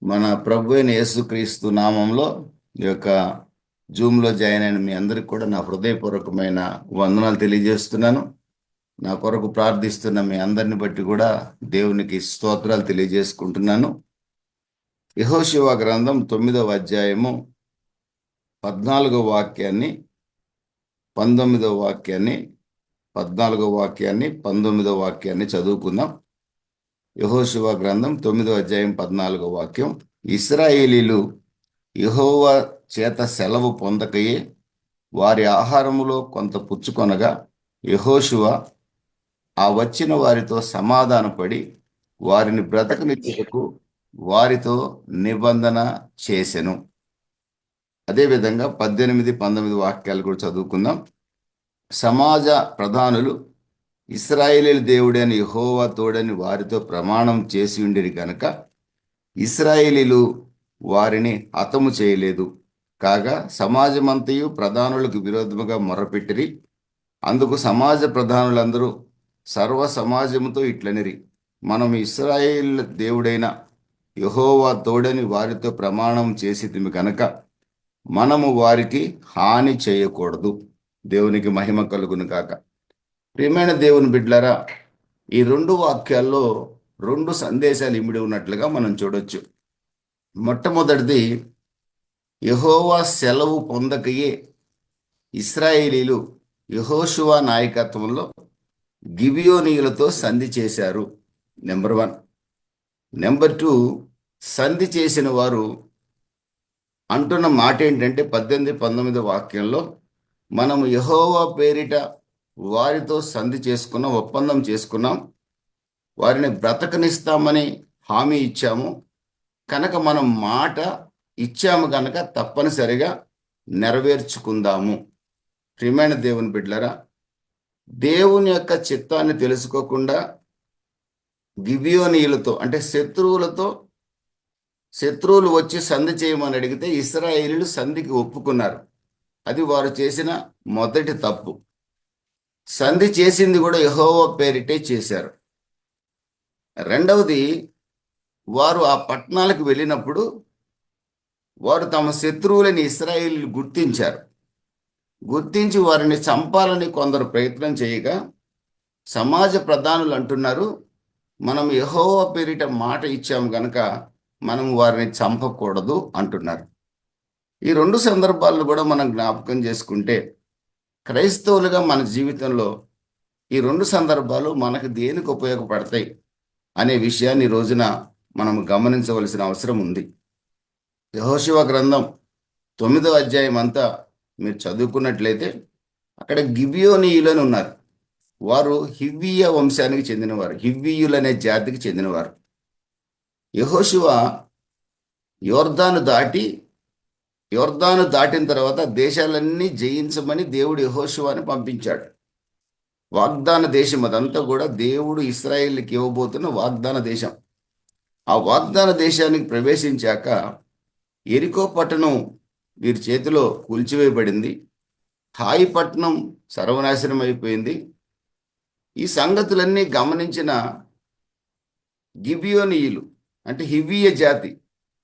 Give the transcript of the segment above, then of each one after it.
మన ప్రభు అయిన యేసుక్రీస్తు నామంలో ఈ యొక్క జూమ్లో జాయిన్ అయిన మీ అందరికి కూడా నా హృదయపూర్వకమైన వందనాలు తెలియజేస్తున్నాను. నా కొరకు ప్రార్థిస్తున్న మీ అందరిని బట్టి కూడా దేవునికి స్తోత్రాలు తెలియజేసుకుంటున్నాను. యెహోషువ గ్రంథం 9వ అధ్యాయము 14వ వాక్యాన్ని 19వ వాక్యాన్ని 14వ వాక్యాన్ని 19వ వాక్యాన్ని చదువుకుందాం. యెహోషువ గ్రంథం 9వ అధ్యాయం 14వ వాక్యం. ఇశ్రాయేలీలు యెహోవా చేత సెలవు పొందకయే వారి ఆహారములో కొంత పుచ్చుకొనగా యెహోషువ ఆ వచ్చిన వారితో సమాధానపడి వారిని బ్రతకనిచ్చుటకు వారితో నిబంధన చేసెను. అదేవిధంగా 18, 19 వాక్యాలు కూడా చదువుకుందాం. సమాజ ప్రధానులు ఇశ్రాయేలీల దేవుడైన యెహోవా తోడని వారితో ప్రమాణం చేసి ఉండిరి గనుక ఇశ్రాయేలీలు వారిని హతము చేయలేదు. కాగా సమాజమంతయు ప్రధానులకు విరోధముగా మొర్రపెట్టిరి. అందుకు సమాజ ప్రధానులందరూ సర్వ సమాజముతో ఇట్లనిరి, మనం ఇశ్రాయేల్ దేవుడైన యెహోవా తోడని వారితో ప్రమాణం చేసితిమి కనుక మనము వారికి హాని చేయకూడదు. దేవునికి మహిమ కలుగును కాక. ప్రియమైన దేవుని బిడ్డలారా, ఈ 2 వాక్యాల్లో 2 సందేశాలు ఇమిడి ఉన్నట్లుగా మనం చూడొచ్చు. మొట్టమొదటిది, యెహోవా సెలవు పొందకయే ఇశ్రాయేలీలు యెహోషువ నాయకత్వంలో గిబియోనీయులతో సంధి చేశారు. నెంబర్ 1. నెంబర్ 2, సంధి చేసిన వారు అంటున్న మాట ఏంటంటే 18, 19 వాక్యంలో మనము యెహోవా పేరిట వారితో సంధి చేసుకున్నాం, ఒప్పందం చేసుకున్నాం, వారిని బ్రతకనిస్తామని హామీ ఇచ్చాము కనుక మనం మాట ఇచ్చాము కనుక తప్పనిసరిగా నెరవేర్చుకుందాము. ప్రియమైన దేవుని బిడ్డలారా, దేవుని యొక్క చిత్తాన్ని తెలుసుకోకుండా గిబియోనీయులతో అంటే శత్రువులు వచ్చి సంధి చేయమని అడిగితే ఇశ్రాయేలీలు సంధికి ఒప్పుకున్నారు. అది వారు చేసిన మొదటి తప్పు. సంధి చేసింది కూడా యెహోవా పేరిటే చేశారు. రెండవది, వారు ఆ పట్టణాలకు వెళ్ళినప్పుడు వారు తమ శత్రువులని ఇశ్రాయేలీలు గుర్తించి వారిని చంపాలని కొందరు ప్రయత్నం చేయగా సమాజ ప్రధానులు అంటున్నారు, మనం యెహోవా పేరిట మాట ఇచ్చాము కనుక మనం వారిని చంపకూడదు అంటున్నారు. ఈ 2 సందర్భాలను కూడా మనం జ్ఞాపకం చేసుకుంటే క్రైస్తవులుగా మన జీవితంలో ఈ 2 సందర్భాలు మనకు దేనికి ఉపయోగపడతాయి అనే విషయాన్ని ఈ రోజున మనం గమనించవలసిన అవసరం ఉంది. యెహోషువ గ్రంథం 9వ అధ్యాయం అంతా మీరు చదువుకున్నట్లయితే అక్కడ గిబియోనీయులని ఉన్నారు. వారు హివ్వీయ వంశానికి చెందినవారు, హివ్వీయులనే జాతికి చెందినవారు. యెహోషువ యోర్దాను దాటిన తర్వాత దేశాలన్నీ జయించమని దేవుడు యెహోషువని పంపించాడు. వాగ్దాన దేశం అదంతా కూడా దేవుడు ఇశ్రాయేలుకి ఇవ్వబోతున్న వాగ్దాన దేశం. ఆ వాగ్దాన దేశానికి ప్రవేశించాక యెరికో పట్టణం వీరి చేతిలో కూల్చివేయబడింది. హాయి పట్టణం సర్వనాశనం అయిపోయింది. ఈ సంగతులన్నీ గమనించిన గిబియోనీయులు అంటే హివ్వీయ జాతి,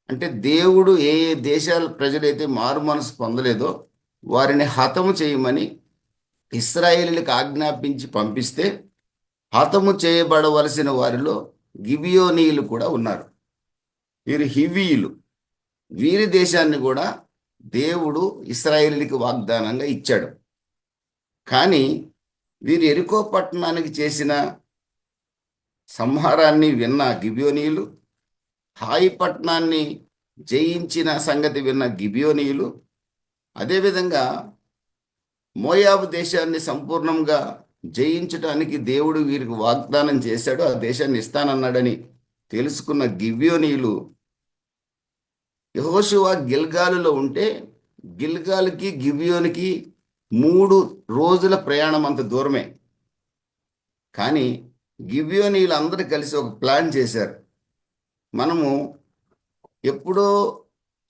అంటే దేవుడు ఏ ఏ దేశాల ప్రజలైతే మారు మనసు పొందలేదో వారిని హతము చేయమని ఇశ్రాయేలీలకు ఆజ్ఞాపించి పంపిస్తే హతము చేయబడవలసిన వారిలో గిబియోనీయులు కూడా ఉన్నారు. వీరు హివ్వీయులు. వీరి దేశాన్ని కూడా దేవుడు ఇశ్రాయేలీలకు వాగ్దానంగా ఇచ్చాడు. కానీ వీరు యెరికో పట్టణానికి చేసిన సంహారాన్ని విన్న గిబియోనీయులు, హాయి పట్టణాన్ని జయించిన సంగతి విన్న గిబియోనీయులు, అదేవిధంగా మోయాబు దేశాన్ని సంపూర్ణంగా జయించడానికి దేవుడు వీరికి వాగ్దానం చేశాడు, ఆ దేశాన్ని ఇస్తానన్నాడని తెలుసుకున్న గిబియోనీయులు యెహోషువ గిల్గాలులో ఉంటే గిల్గాలుకి గిబియోనికి 3 రోజుల ప్రయాణం అంత దూరమే. కానీ గిబియోనీయులు అందరూ కలిసి ఒక ప్లాన్ చేశారు. మనము ఎప్పుడో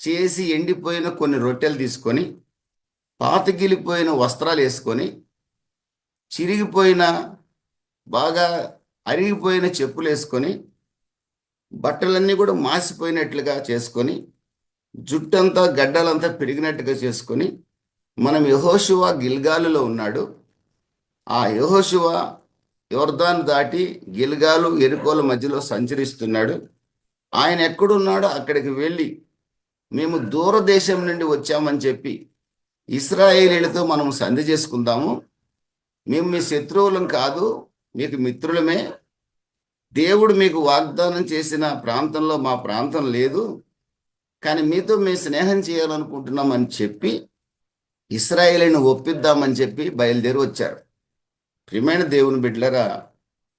చేసి ఎండిపోయిన కొన్ని రొట్టెలు తీసుకొని, పాతగిలిపోయిన వస్త్రాలు వేసుకొని, చిరిగిపోయిన బాగా అరిగిపోయిన చెప్పులు వేసుకొని బట్టలన్నీ కూడా మాసిపోయినట్లుగా చేసుకొని, జుట్టంతా గడ్డలంతా పెరిగినట్టుగా చేసుకొని, మనం యెహోషువ గిల్గాలులో ఉన్నాడు. ఆ యెహోషువ యొర్దాను దాటి గిల్గాలు యెరికోల మధ్యలో సంచరిస్తున్నాడు. ఆయన ఎక్కడున్నాడో అక్కడికి వెళ్ళి, మేము దూరదేశం నుండి వచ్చామని చెప్పి ఇశ్రాయేలీయులతో మనం సంధి చేసుకుందాము. మేము మీ శత్రువులం కాదు, మీకు మిత్రులమే. దేవుడు మీకు వాగ్దానం చేసిన ప్రాంతంలో మా ప్రాంతం లేదు, కానీ మీతో మేము స్నేహం చేయాలనుకుంటున్నామని చెప్పి ఇశ్రాయేలీని ఒప్పిద్దామని చెప్పి బయలుదేరి వచ్చారు. ప్రియమైన దేవుని బిడ్డలారా,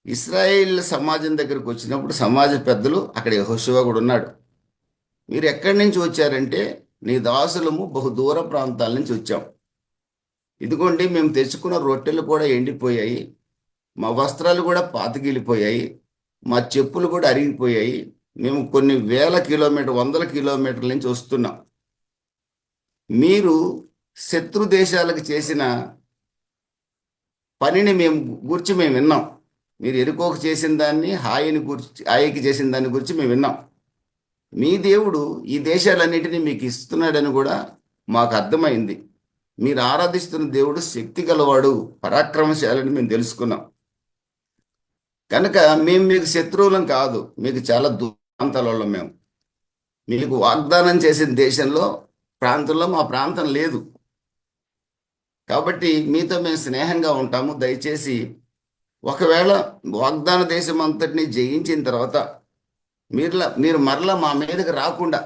ఇశ్రాయేల్ సమాజం దగ్గరకు వచ్చినప్పుడు సమాజ పెద్దలు, అక్కడ యెహోషువ కూడా ఉన్నాడు. మీరు ఎక్కడి నుంచి వచ్చారంటే, నీ దాసులము బహు దూర ప్రాంతాల నుంచి వచ్చాం. ఇదిగోండి, మేము తెచ్చుకున్న రొట్టెలు కూడా ఎండిపోయాయి, మా వస్త్రాలు కూడా పాతగిలిపోయాయి, మా చెప్పులు కూడా అరిగిపోయాయి. మేము కొన్ని వందల కిలోమీటర్ల నుంచి వస్తున్నాం. మీరు శత్రు దేశాలకు చేసిన పనిని మేము విన్నాం. మీరు ఎరుకోకు చేసిన దాన్ని, హాయికి చేసిన దాన్ని గురించి మేము విన్నాం. మీ దేవుడు ఈ దేశాలన్నిటినీ మీకు ఇస్తున్నాడని కూడా మాకు అర్థమైంది. మీరు ఆరాధిస్తున్న దేవుడు శక్తి గలవాడు, పరాక్రమశాలని మేము తెలుసుకున్నాం. కనుక మేము మీకు శత్రువులం కాదు, మీకు చాలా ప్రాంతాలలో మేము మీకు వాగ్దానం చేసిన దేశంలో ప్రాంతంలో మా ప్రాంతం లేదు. కాబట్టి మీతో మేము స్నేహంగా ఉంటాము. దయచేసి ఒకవేళ వాగ్దాన దేశం అంతటిని జయించిన తర్వాత మీరు మరలా మా మీదకి రాకుండా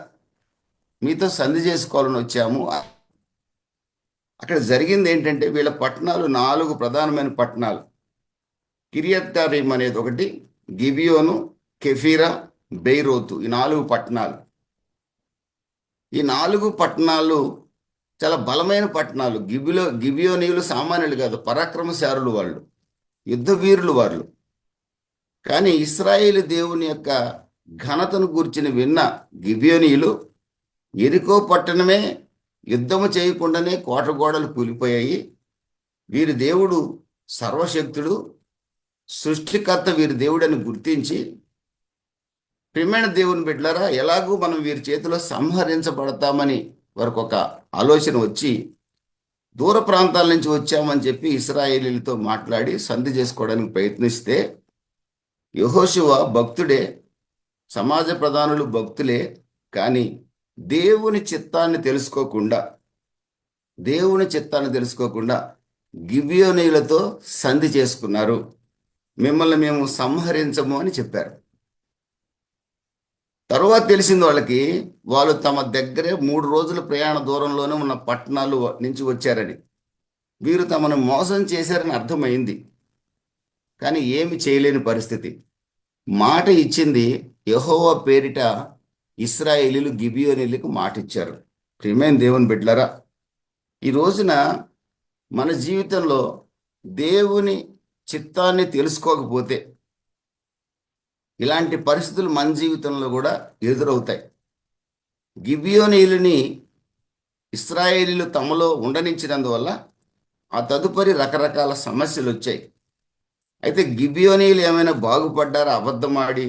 మీతో సంధి చేసుకోవాలని వచ్చాము. అక్కడ జరిగింది ఏంటంటే, వీళ్ళ పట్టణాలు 4 ప్రధానమైన పట్టణాలు. కిరియత్తారీం అనేది ఒకటి, గిబియోను, కెఫీరా, బెయిరోతు, ఈ 4 పట్టణాలు. ఈ 4 పట్టణాలు చాలా బలమైన పట్టణాలు. గిబియోనీయులు సామాన్యులు కాదు, పరాక్రమశారులు వాళ్ళు, యుద్ధ వీరులు వాళ్ళు. కానీ ఇశ్రాయేలు దేవుని యొక్క ఘనతను గూర్చిన విన్న గిబియోనీయులు యెరికో పట్టణమే యుద్ధము చేయకుండానే కోట గోడలు కూలిపోయాయి. వీరి దేవుడు సర్వశక్తుడు, సృష్టికర్త వీరి దేవుడని గుర్తించి, ప్రియమైన దేవుని బిడ్డలారా, ఎలాగూ మనం వీరి చేతిలో సంహరించబడతామని వారికి ఒక ఆలోచన వచ్చి, దూర ప్రాంతాల నుంచి వచ్చామని చెప్పి ఇశ్రాయేలీలతో మాట్లాడి సంధి చేసుకోవడానికి ప్రయత్నిస్తే, యెహోషువ భక్తుడే, సమాజ ప్రధానులు భక్తులే, కానీ దేవుని చిత్తాన్ని తెలుసుకోకుండా గిబియోనీయులతో సంధి చేసుకున్నారు. మిమ్మల్ని మేము సంహరించము అని చెప్పారు. తరువాత తెలిసింది వాళ్ళకి, వాళ్ళు తమ దగ్గరే 3 రోజుల ప్రయాణ దూరంలోనే ఉన్న పట్టణాలు నుంచి వచ్చారని, వీరు తమను మోసం చేశారని అర్థమైంది. కానీ ఏమి చేయలేని పరిస్థితి. మాట ఇచ్చింది, యెహోవా పేరిట ఇశ్రాయేలీలు గిబియోనీయులకు మాట ఇచ్చారు. ప్రియమైన దేవుని బిడ్డలారా, ఈ రోజున మన జీవితంలో దేవుని చిత్తాన్ని తెలుసుకోకపోతే ఇలాంటి పరిస్థితులు మన జీవితంలో కూడా ఎదురవుతాయి. గిబియోనీయులని ఇశ్రాయేలీలు తమలో ఉండనించినందువల్ల ఆ తదుపరి రకరకాల సమస్యలు వచ్చాయి. అయితే గిబియోనీయులు ఏమైనా బాగుపడ్డారా? అబద్ధమాడి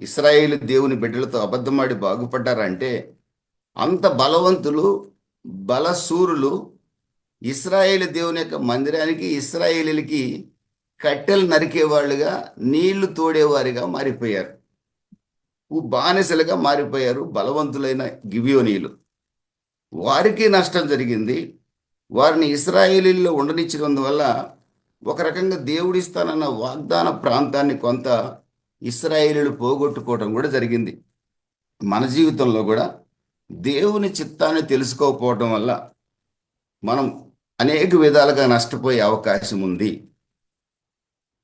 ఇశ్రాయేలు దేవుని బిడ్డలతో అబద్ధమాడి బాగుపడ్డారా అంటే, అంత బలవంతులు, బలసూరులు ఇశ్రాయేలు దేవుని యొక్క మందిరానికి, ఇశ్రాయేలీలకి కట్టెలు నరికేవాళ్ళుగా, నీళ్లు తోడేవారిగా మారిపోయారు. బానిసలుగా మారిపోయారు బలవంతులైన గిబియోనీయులు. వారికి నష్టం జరిగింది. వారిని ఇశ్రాయేలీల్లో ఉండనిచ్చినందువల్ల ఒక రకంగా దేవుడిస్తానన్న వాగ్దాన ప్రాంతాన్ని కొంత ఇశ్రాయేలీలు పోగొట్టుకోవడం కూడా జరిగింది. మన జీవితంలో కూడా దేవుని చిత్తాన్ని తెలుసుకోకపోవడం వల్ల మనం అనేక విధాలుగా నష్టపోయే అవకాశం ఉంది.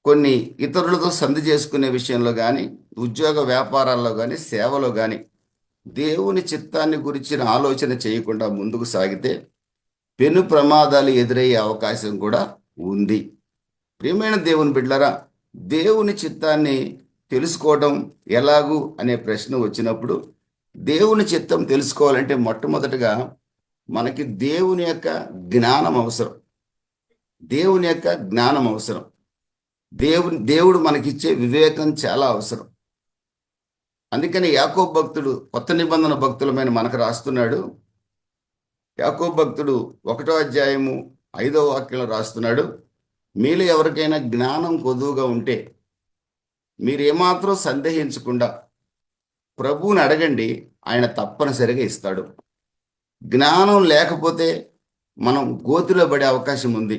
కొన్ని ఇతరులతో సంధి చేసుకునే విషయంలో కానీ, ఉద్యోగ వ్యాపారాల్లో కానీ, సేవలో కానీ దేవుని చిత్తాన్ని గురించిన ఆలోచన చేయకుండా ముందుకు సాగితే పెను ప్రమాదాలు ఎదురయ్యే అవకాశం కూడా ఉంది. ప్రియమైన దేవుని బిడ్డలారా, దేవుని చిత్తాన్ని తెలుసుకోవడం ఎలాగూ అనే ప్రశ్న వచ్చినప్పుడు, దేవుని చిత్తం తెలుసుకోవాలంటే మొట్టమొదటిగా మనకి దేవుని యొక్క జ్ఞానం అవసరం. దేవుని యొక్క జ్ఞానం అవసరం. దేవుడు మనకిచ్చే వివేకం చాలా అవసరం. అందుకని యాకోబు భక్తుడు కొత్త నిబంధన భక్తులమైన మనకు రాస్తున్నాడు. యాకోబు భక్తుడు 1వ అధ్యాయము 5వ వాక్యంలో రాస్తున్నాడు, మీలో ఎవరికైనా జ్ఞానం కొదువుగా ఉంటే మీరు ఏమాత్రం సందేహించకుండా ప్రభువుని అడగండి, ఆయన తప్పనిసరిగా ఇస్తాడు. జ్ఞానం లేకపోతే మనం గోతిలో పడే అవకాశం ఉంది.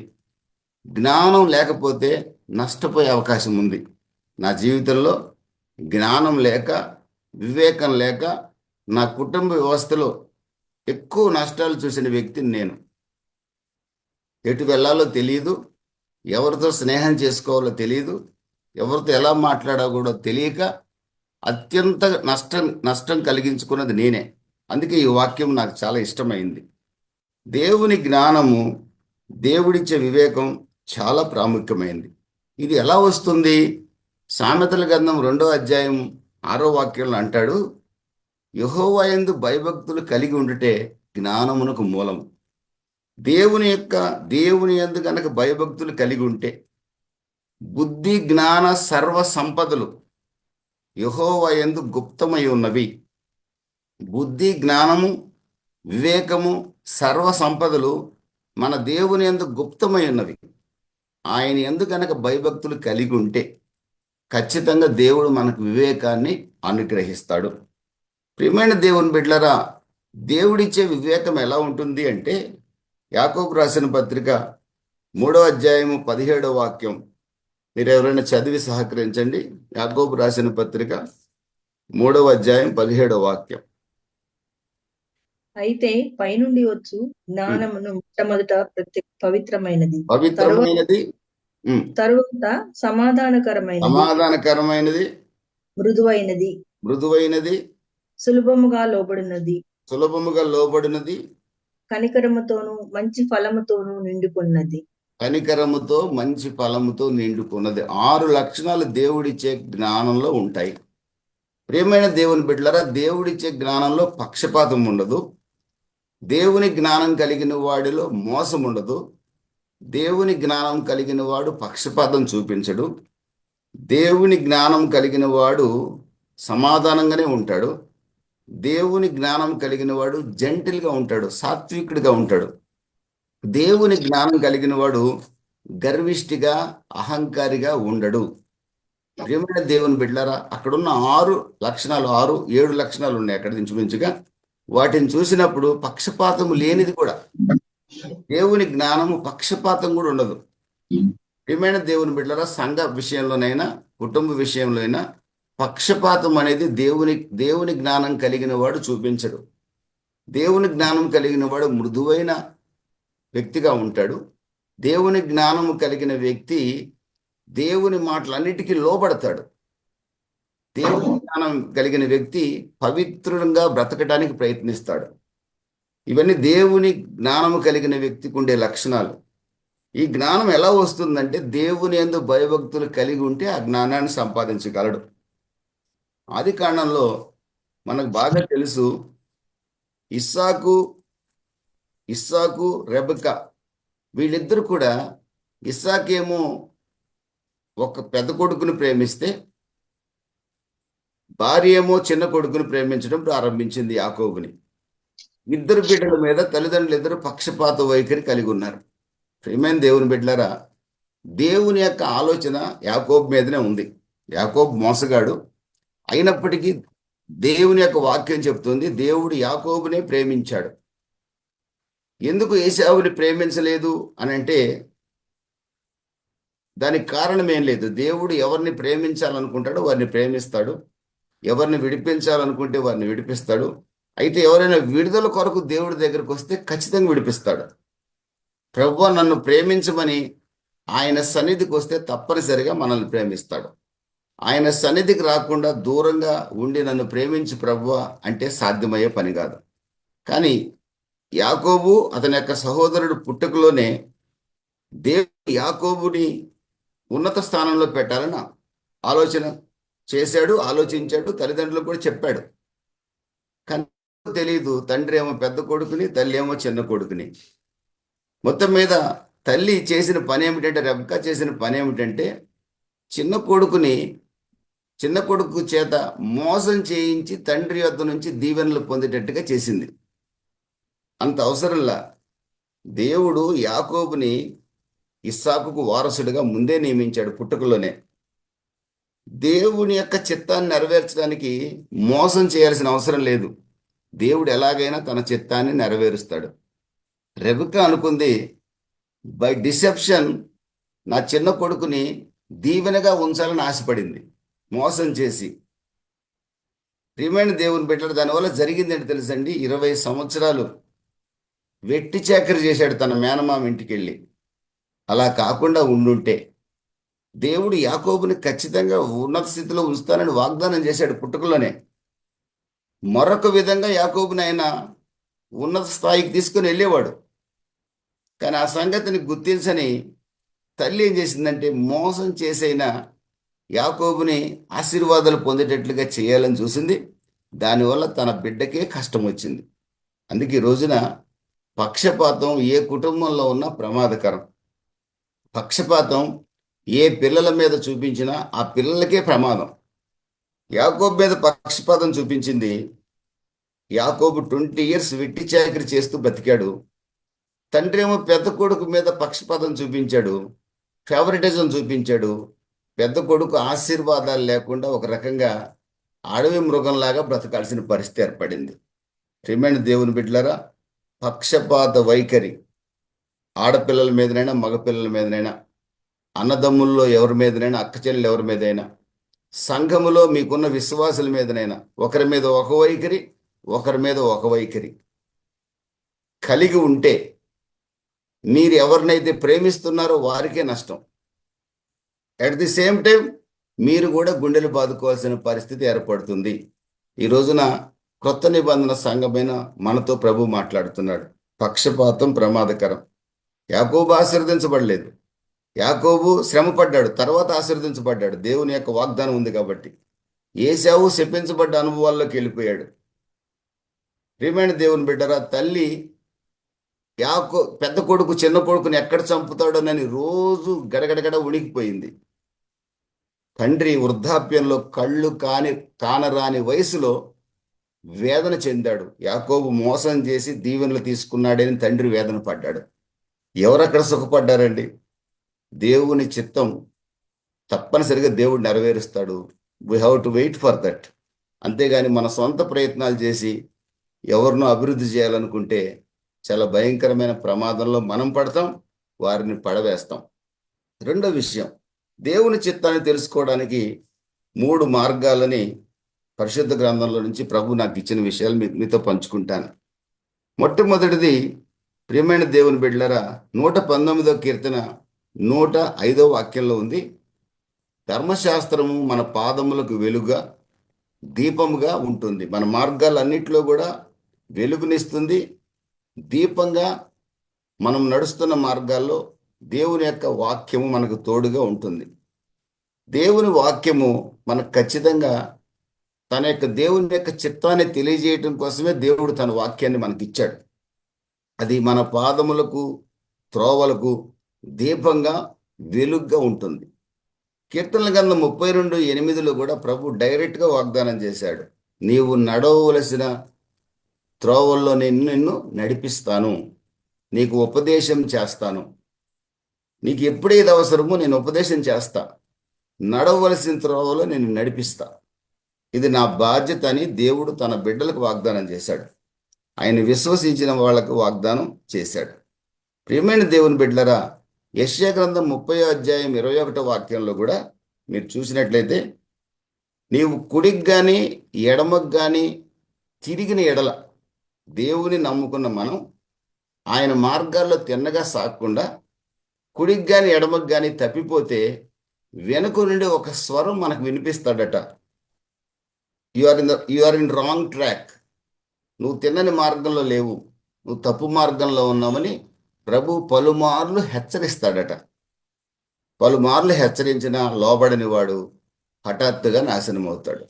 జ్ఞానం లేకపోతే నష్టపోయే అవకాశం ఉంది. నా జీవితంలో జ్ఞానం లేక, వివేకం లేక నా కుటుంబ వ్యవస్థలో ఎక్కువ నష్టాలు చూసిన వ్యక్తిని నేను. ఎటు వెళ్ళాలో తెలియదు, ఎవరితో స్నేహం చేసుకోవాలో తెలియదు, ఎవరితో ఎలా మాట్లాడాలో తెలియక అత్యంత నష్టం కలిగించుకున్నది నేనే. అందుకే ఈ వాక్యం నాకు చాలా ఇష్టమైంది. దేవుని జ్ఞానము, దేవుడిచ్చే వివేకం చాలా ప్రాముఖ్యమైంది. ఇది ఎలా వస్తుంది? సామెతల గ్రంథం 2వ అధ్యాయం 6వ వాక్యంలో అంటాడు, యెహోవా యందు భయభక్తులు కలిగి ఉండుటే జ్ఞానమునకు మూలం. దేవుని యందు గనక భయభక్తులు కలిగి ఉంటే బుద్ధి జ్ఞాన సర్వ సంపదలు యెహోవా యందు గుప్తమై ఉన్నవి. బుద్ధి జ్ఞానము వివేకము సర్వ సంపదలు మన దేవుని యందు గుప్తమై ఉన్నవి. ఆయన యందు గనక భయభక్తులు కలిగి ఉంటే ఖచ్చితంగా దేవుడు మనకు వివేకాన్ని అనుగ్రహిస్తాడు. ప్రియమైన దేవుని బిడ్డలారా, దేవుడిచ్చే వివేకం ఎలా ఉంటుంది అంటే, యాకోబు రాసిన పత్రిక 3వ అధ్యాయము 17వ వాక్యం మీరు ఎవరైనా చదివి సహకరించండి. యాకోబు రాసిన పత్రిక 3వ అధ్యాయం 17వ వాక్యం. అయితే పైనుండి వచ్చు జ్ఞానమును మొట్టమొదట పవిత్రమైనది, తరువాత సమాధానకరమైనది, మృదువైనది, సులభముగా లోబడినది, కనికరముతోను మంచి ఫలముతోను నిండుకున్నది. కనికరముతో మంచి ఫలముతో నిండుకున్నది. 6 లక్షణాలు దేవుడిచ్చే జ్ఞానంలో ఉంటాయి. ప్రియమైన దేవుని బిడ్డలారా, దేవుడిచ్చే జ్ఞానంలో పక్షపాతం ఉండదు. దేవుని జ్ఞానం కలిగిన వాడిలో మోసం ఉండదు. దేవుని జ్ఞానం కలిగిన వాడు పక్షపాతం చూపించడు. దేవుని జ్ఞానం కలిగిన వాడు సమాధానంగానే ఉంటాడు. దేవుని జ్ఞానం కలిగిన వాడు జెంటిల్గా ఉంటాడు, సాత్వికుడిగా ఉంటాడు. దేవుని జ్ఞానం కలిగిన వాడు గర్విష్టిగా, అహంకారిగా ఉండడు. ప్రియమైన దేవుని బిడ్డలారా, అక్కడున్న 6 లక్షణాలు, 7 లక్షణాలు ఉన్నాయి అక్కడ ఇంచుమించుగా. వాటిని చూసినప్పుడు పక్షపాతము లేనిది కూడా. దేవుని జ్ఞానము పక్షపాతం కూడా ఉండదు. ప్రియమైన దేవుని బిడ్డలారా, సంఘ విషయంలోనైనా కుటుంబ విషయంలో అయినా పక్షపాతం అనేది దేవుని జ్ఞానం కలిగిన వాడు చూపించడు. దేవుని జ్ఞానం కలిగిన వాడు మృదువైన వ్యక్తిగా ఉంటాడు. దేవుని జ్ఞానము కలిగిన వ్యక్తి దేవుని మాటలన్నిటికీ లోబడతాడు. దేవుని జ్ఞానం కలిగిన వ్యక్తి పవిత్రంగా బ్రతకడానికి ప్రయత్నిస్తాడు. ఇవన్నీ దేవుని జ్ఞానము కలిగిన వ్యక్తికి ఉండే లక్షణాలు. ఈ జ్ఞానం ఎలా వస్తుందంటే, దేవుని యందు భయభక్తులు కలిగి ఉంటే ఆ జ్ఞానాన్ని సంపాదించగలడు. ఆది కాండంలో మనకు బాగా తెలుసు, ఇస్సాకు రెబెకా వీళ్ళిద్దరు కూడా, ఇస్సాకేమో ఒక పెద్ద కొడుకుని ప్రేమిస్తే భార్య ఏమో చిన్న కొడుకుని ప్రేమించడం ప్రారంభించింది యాకోబుని. ఇద్దరు బిడ్డల మీద తల్లిదండ్రులు ఇద్దరు పక్షపాత వైఖరి కలిగి ఉన్నారు. ప్రియమైన దేవుని బిడ్డలారా, దేవుని యొక్క ఆలోచన యాకోబు మీదనే ఉంది. యాకోబు మోసగాడు అయినప్పటికీ దేవుని యొక్క వాక్యం చెప్తుంది, దేవుడు యాకోబునే ప్రేమించాడు. ఎందుకు ఏశావుని ప్రేమించలేదు అని అంటే దానికి కారణం ఏం లేదు. దేవుడు ఎవరిని ప్రేమించాలనుకుంటాడో వారిని ప్రేమిస్తాడు, ఎవరిని విడిపించాలనుకుంటే వారిని విడిపిస్తాడు. అయితే ఎవరైనా విడుదల కొరకు దేవుడి దగ్గరకు వస్తే ఖచ్చితంగా విడిపిస్తాడు. ప్రభువా నన్ను ప్రేమించమని ఆయన సన్నిధికి వస్తే తప్పనిసరిగా మనల్ని ప్రేమిస్తాడు. ఆయన సన్నిధికి రాకుండా దూరంగా ఉండి నన్ను ప్రేమించి ప్రభువా అంటే సాధ్యమయ్యే పని కాదు. కానీ యాకోబు అతని యొక్క సహోదరుడు పుట్టుకలోనే దేవుడు యాకోబుని ఉన్నత స్థానంలో పెట్టాలని ఆలోచించాడు. తల్లిదండ్రులకు కూడా చెప్పాడు. కానీ తెలియదు, తండ్రి ఏమో పెద్ద కొడుకుని, తల్లి ఏమో చిన్న కొడుకుని. మొత్తం మీద తల్లి చేసిన పని ఏమిటంటే, రెబెకా చేసిన పని ఏమిటంటే, చిన్న కొడుకుని చిన్న కొడుకు చేత మోసం చేయించి తండ్రి వద్ద నుంచి దీవెనలు పొందేటట్టుగా చేసింది. అంత అవసరంలా దేవుడు యాకోబుని ఇస్సాకుకు వారసుడిగా ముందే నియమించాడు పుట్టుకలోనే. దేవుని యొక్క చిత్తాన్ని నెరవేర్చడానికి మోసం చేయాల్సిన అవసరం లేదు. దేవుడు ఎలాగైనా తన చిత్తాన్ని నెరవేరుస్తాడు. రెబెకా అనుకుంది, బై డిసెప్షన్ నా చిన్న కొడుకుని దీవెనగా ఉంచాలని ఆశపడింది, మోసం చేసి. ప్రియమైన దేవుని బిడ్డలు, దానివల్ల జరిగింది ఏంటి తెలుసండి? 20 సంవత్సరాలు వెట్టి చాకరీ చేశాడు తన మేనమామ ఇంటికి వెళ్ళి. అలా కాకుండా ఉండుంటే దేవుడు యాకోబుని ఖచ్చితంగా ఉన్నత స్థితిలో ఉంచుతానని వాగ్దానం చేశాడు పుట్టుకలోనే. మరొక విధంగా యాకోబుని ఆయన ఉన్నత స్థాయికి తీసుకుని వెళ్ళేవాడు. కానీ ఆ సంగతిని గుర్తించని తల్లి ఏం చేసిందంటే, మోసం చేసైనా యాకోబుని ఆశీర్వాదాలు పొందేటట్లుగా చేయాలని చూసింది. దానివల్ల తన బిడ్డకే కష్టం వచ్చింది. అందుకే ఈ రోజున పక్షపాతం ఏ కుటుంబంలో ఉన్నా ప్రమాదకరం. పక్షపాతం ఏ పిల్లల మీద చూపించినా ఆ పిల్లలకే ప్రమాదం. యాకోబు మీద పక్షపాతం చూపించింది. యాకోబు 20 years వెట్టి చాకరీ చేస్తూ బతికాడు. తండ్రి ఏమో పెద్ద కొడుకు మీద పక్షపాతం చూపించాడు, ఫేవరెటిజం చూపించాడు. పెద్ద కొడుకు ఆశీర్వాదాలు లేకుండా ఒక రకంగా అడవి మృగంలాగా బ్రతకాల్సిన పరిస్థితి ఏర్పడింది. ప్రియమైన దేవుని బిడ్డలారా, పక్షపాత వైఖరి ఆడపిల్లల మీదనైనా మగపిల్లల మీదనైనా, అన్నదమ్ముల్లో ఎవరి మీదనైనా, అక్కచెల్లెలు ఎవరి మీదైనా, సంఘములో మీకున్న విశ్వాసుల మీదనైనా ఒకరి మీద ఒక వైఖరి, ఒకరి మీద ఒక వైఖరి కలిగి ఉంటే మీరు ఎవరినైతే ప్రేమిస్తున్నారో వారికే నష్టం. అట్ ది సేమ్ టైం మీరు కూడా గుండెలు బాదుకోవాల్సిన పరిస్థితి ఏర్పడుతుంది. ఈ రోజున క్రొత్త నిబంధన సంఘమైన మనతో ప్రభు మాట్లాడుతున్నాడు. పక్షపాతం ప్రమాదకరం. యాకోబు ఆశీర్వదించబడలేదు. యాకోబు శ్రమ పడ్డాడు, తర్వాత ఆశీర్వదించబడ్డాడు. దేవుని యొక్క వాగ్దానం ఉంది కాబట్టి. ఏశావు శపించబడ్డ అనుభవాల్లోకి వెళ్ళిపోయాడు. ప్రియమైన దేవుని బిడ్డరా, తల్లి పెద్ద కొడుకు చిన్న కొడుకుని ఎక్కడ చంపుతాడోనని రోజు గడగడగడ ఉణికిపోయింది. తండ్రి వృద్ధాప్యంలో కళ్ళు కానరాని వయసులో వేదన చెందాడు. యాకోబు మోసం చేసి దీవెనలు తీసుకున్నాడని తండ్రి వేదన పడ్డాడు. ఎవరక్కడ సుఖపడ్డారండి? దేవుని చిత్తం తప్పనిసరిగా దేవుడు నెరవేరుస్తాడు. We have to wait for that. అంతేగాని మన సొంత ప్రయత్నాలు చేసి ఎవరినో అభివృద్ధి చేయాలనుకుంటే చాలా భయంకరమైన ప్రమాదంలో మనం పడతాం, వారిని పడవేస్తాం. రెండో విషయం, దేవుని చిత్తాన్ని తెలుసుకోవడానికి 3 మార్గాలని పరిశుద్ధ గ్రంథంలో నుంచి ప్రభు నాకు ఇచ్చిన విషయాలు మీతో పంచుకుంటాను. మొట్టమొదటిది, ప్రియమైన దేవుని బిడ్డలారా, 119వ కీర్తన 105వ వాక్యంలో ఉంది. ధర్మశాస్త్రము మన పాదములకు వెలుగుగా దీపముగా ఉంటుంది. మన మార్గాలన్నింటిలో కూడా వెలుగునిస్తుంది. దీపంగా మనం నడుస్తున్న మార్గాల్లో దేవుని యొక్క వాక్యము మనకు తోడుగా ఉంటుంది. దేవుని వాక్యము మనకు ఖచ్చితంగా దేవుని యొక్క చిత్తాన్ని తెలియజేయటం కోసమే దేవుడు తన వాక్యాన్ని మనకి ఇచ్చాడు. అది మన పాదములకు త్రోవలకు దీపంగా వెలుగుగా ఉంటుంది. కీర్తనల గ్రంథం 32:8లో కూడా ప్రభు డైరెక్ట్గా వాగ్దానం చేశాడు, నీవు నడవవలసిన త్రోవల్లో నేను నిన్ను నడిపిస్తాను, నీకు ఉపదేశం చేస్తాను. నీకు ఎప్పుడేది అవసరమో నేను ఉపదేశం చేస్తా, నడవలసిన త్రోవలో నేను నడిపిస్తా. ఇది నా బాధ్యత అని దేవుడు తన బిడ్డలకు వాగ్దానం చేశాడు. ఆయన విశ్వసించిన వాళ్లకు వాగ్దానం చేశాడు. ప్రియమైన దేవుని బిడ్డలరా, యెషయా గ్రంథం 30:21 వాక్యంలో కూడా మీరు చూసినట్లయితే, నీవు కుడికి కానీ ఎడమకు కానీ తిరిగిన ఎడల, దేవుని నమ్ముకున్న మనం ఆయన మార్గాల్లో తిన్నగా సాగకుండా కుడికి కానీ ఎడమకు కానీ తప్పిపోతే వెనుక నుండి ఒక స్వరం మనకు వినిపిస్తాడట, you are in wrong track, నువ్వు తిన్నని మార్గంలో లేవు, నువ్వు తప్పు మార్గంలో ఉన్నామని ప్రభు పలుమార్లు హెచ్చరిస్తాడట. పలుమార్లు హెచ్చరించిన లోబడని వాడు హఠాత్తుగా నాశనం అవుతాడు.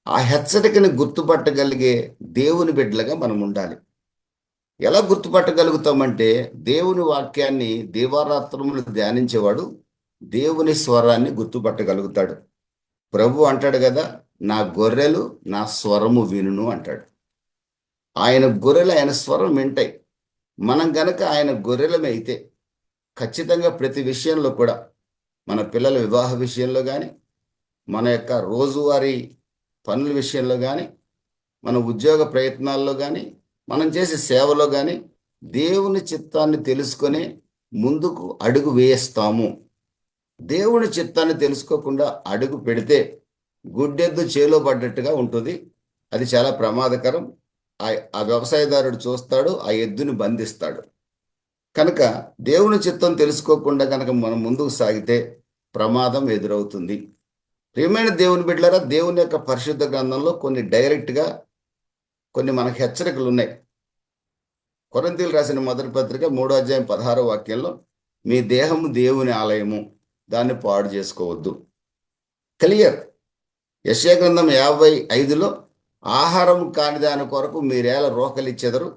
ఆ హెచ్చరికను గుర్తుపట్టగలిగే దేవుని బిడ్డలుగా మనం ఉండాలి. ఎలా గుర్తుపట్టగలుగుతామంటే, దేవుని వాక్యాన్ని దీవారాత్రములు ధ్యానించేవాడు దేవుని స్వరాన్ని గుర్తుపట్టగలుగుతాడు. ప్రభు అంటాడు కదా, నా గొర్రెలు నా స్వరము వినును అంటాడు. ఆయన గొర్రెలు ఆయన స్వరం వింటాయి. మనం గనక ఆయన గొర్రెలమైతే ఖచ్చితంగా ప్రతి విషయంలో కూడా, మన పిల్లల వివాహ విషయంలో కానీ, మన యొక్క రోజువారీ పనుల విషయంలో కానీ, మన ఉద్యోగ ప్రయత్నాల్లో కానీ, మనం చేసే సేవలో కానీ దేవుని చిత్తాన్ని తెలుసుకొని ముందుకు అడుగు వేస్తాము. దేవుని చిత్తాన్ని తెలుసుకోకుండా అడుగు పెడితే గుడ్డెద్దు చేలో పడ్డట్టుగా ఉంటుంది. అది చాలా ప్రమాదకరం. ఆ వ్యవసాయదారుడు చూస్తాడు, ఆ ఎద్దుని బంధిస్తాడు. కనుక దేవుని చిత్తం తెలుసుకోకుండా కనుక మనం ముందుకు సాగితే ప్రమాదం ఎదురవుతుంది. ప్రియమైన దేవుని బిడ్డలారా, దేవుని యొక్క పరిశుద్ధ గ్రంథంలో కొన్ని మనకు హెచ్చరికలు ఉన్నాయి. కొరింథీయులకు రాసిన మొదటి పత్రిక 3:16 వాక్యంలో, మీ దేహము దేవుని ఆలయము, దాన్ని పాడు చేసుకోవద్దు. క్లియర్. యెషయా గ్రంథం 55లో, ఆహారం కాని దాని కొరకు మీరేళ రోకలిచ్చెదరు,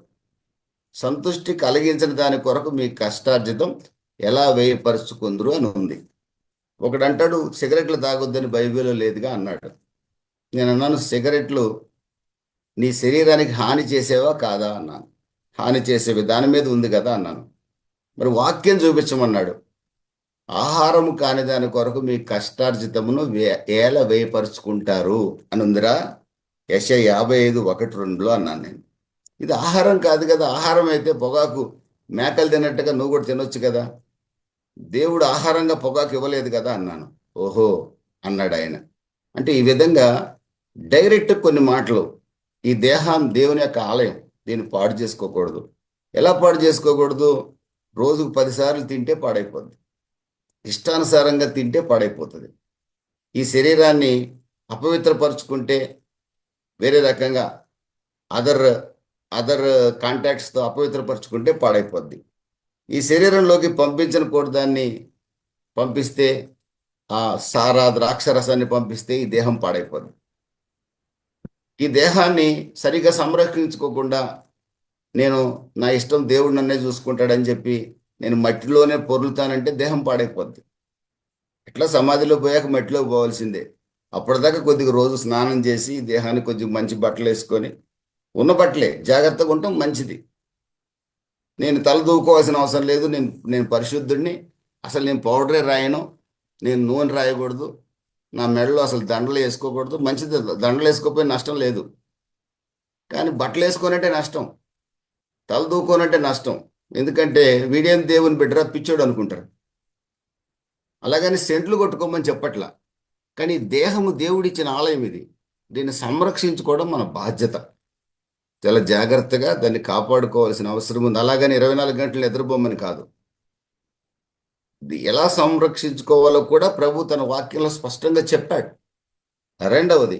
సంతుష్టి కలిగించిన దాని కొరకు మీ కష్టార్జితం ఎలా వ్యయపరుచుకుందరు అని ఉంది. ఒకడంటాడు సిగరెట్లు తాగొద్దని బైబిల్లో లేదుగా అన్నాడు. నేను అన్నాను, సిగరెట్లు నీ శరీరానికి హాని చేసేవా కాదా అన్నాను. హాని చేసేవి, దాని మీద ఉంది కదా అన్నాను. మరి వాక్యం చూపించమన్నాడు. ఆహారము కాని దాని కొరకు మీ కష్టార్జితమును ఏల వ్యయపరుచుకుంటారు అని ఉందిరా. యెషయా 55:1-2 అన్నాను నేను. ఇది ఆహారం కాదు కదా. ఆహారం అయితే పొగాకు మేకలు తిన్నట్టుగా నువ్వు కూడా తినొచ్చు కదా. దేవుడు ఆహారంగా పొగాకు ఇవ్వలేదు కదా అన్నాను. ఓహో అన్నాడు ఆయన. అంటే ఈ విధంగా డైరెక్ట్ కొన్ని మాటలు, ఈ దేహం దేవుని యొక్క ఆలయం, దీన్ని పాడు చేసుకోకూడదు. ఎలా పాడు చేసుకోకూడదు? రోజుకు 10 సార్లు తింటే పాడైపోద్ది. ఇష్టానుసారంగా తింటే పాడైపోతుంది. ఈ శరీరాన్ని అపవిత్రపరుచుకుంటే, వేరే రకంగా అదర్ కాంటాక్ట్స్తో అపవిత్రపరుచుకుంటే పాడైపోద్ది. ఈ శరీరంలోకి పంపించిన దాన్ని పంపిస్తే, ఆ సారా ద్రాక్షరసాన్ని పంపిస్తే ఈ దేహం పాడైపోద్ది. ఈ దేహాన్ని సరిగా సంరక్షించుకోకుండా, నేను నా ఇష్టం దేవుడు నన్నే చూసుకుంటాడని చెప్పి నేను మట్టిలోనే పొర్లుతానంటే దేహం పాడైపోద్ది. ఇట్లా సమాధిలో పోయాక మట్టిలో పోవాల్సిందే. అప్పటిదాకా కొద్దిగా రోజు స్నానం చేసి దేహానికి కొంచెం మంచి బట్టలు వేసుకొని, ఉన్న బట్టలే జాగ్రత్తగా ఉండటం మంచిది. నేను తల దూకోవాల్సిన అవసరం లేదు. నేను పరిశుద్ధుడిని. అసలు నేను పౌడరే రాయను, నేను నూనె రాయకూడదు, నా మెడలో అసలు దండలు వేసుకోకూడదు. మంచిది, దండలు వేసుకోపోయి నష్టం లేదు. కానీ బట్టలు వేసుకోనంటే నష్టం, తల దూకోనంటే నష్టం. ఎందుకంటే వీడేం దేవుని బిడ్డరా, పిచ్చోడు అనుకుంటారు. అలాగని సెంట్లు కొట్టుకోమని చెప్పట్లా. కానీ దేహము దేవుడిచ్చిన ఆలయం ఇది. దీన్ని సంరక్షించుకోవడం మన బాధ్యత. చాలా జాగ్రత్తగా దాన్ని కాపాడుకోవాల్సిన అవసరం ఉంది. అలాగని 24 గంటలు నిద్రపోమని కాదు. ఇది ఎలా సంరక్షించుకోవాలో కూడా ప్రభు తన వాక్యంలో స్పష్టంగా చెప్పాడు. రెండవది,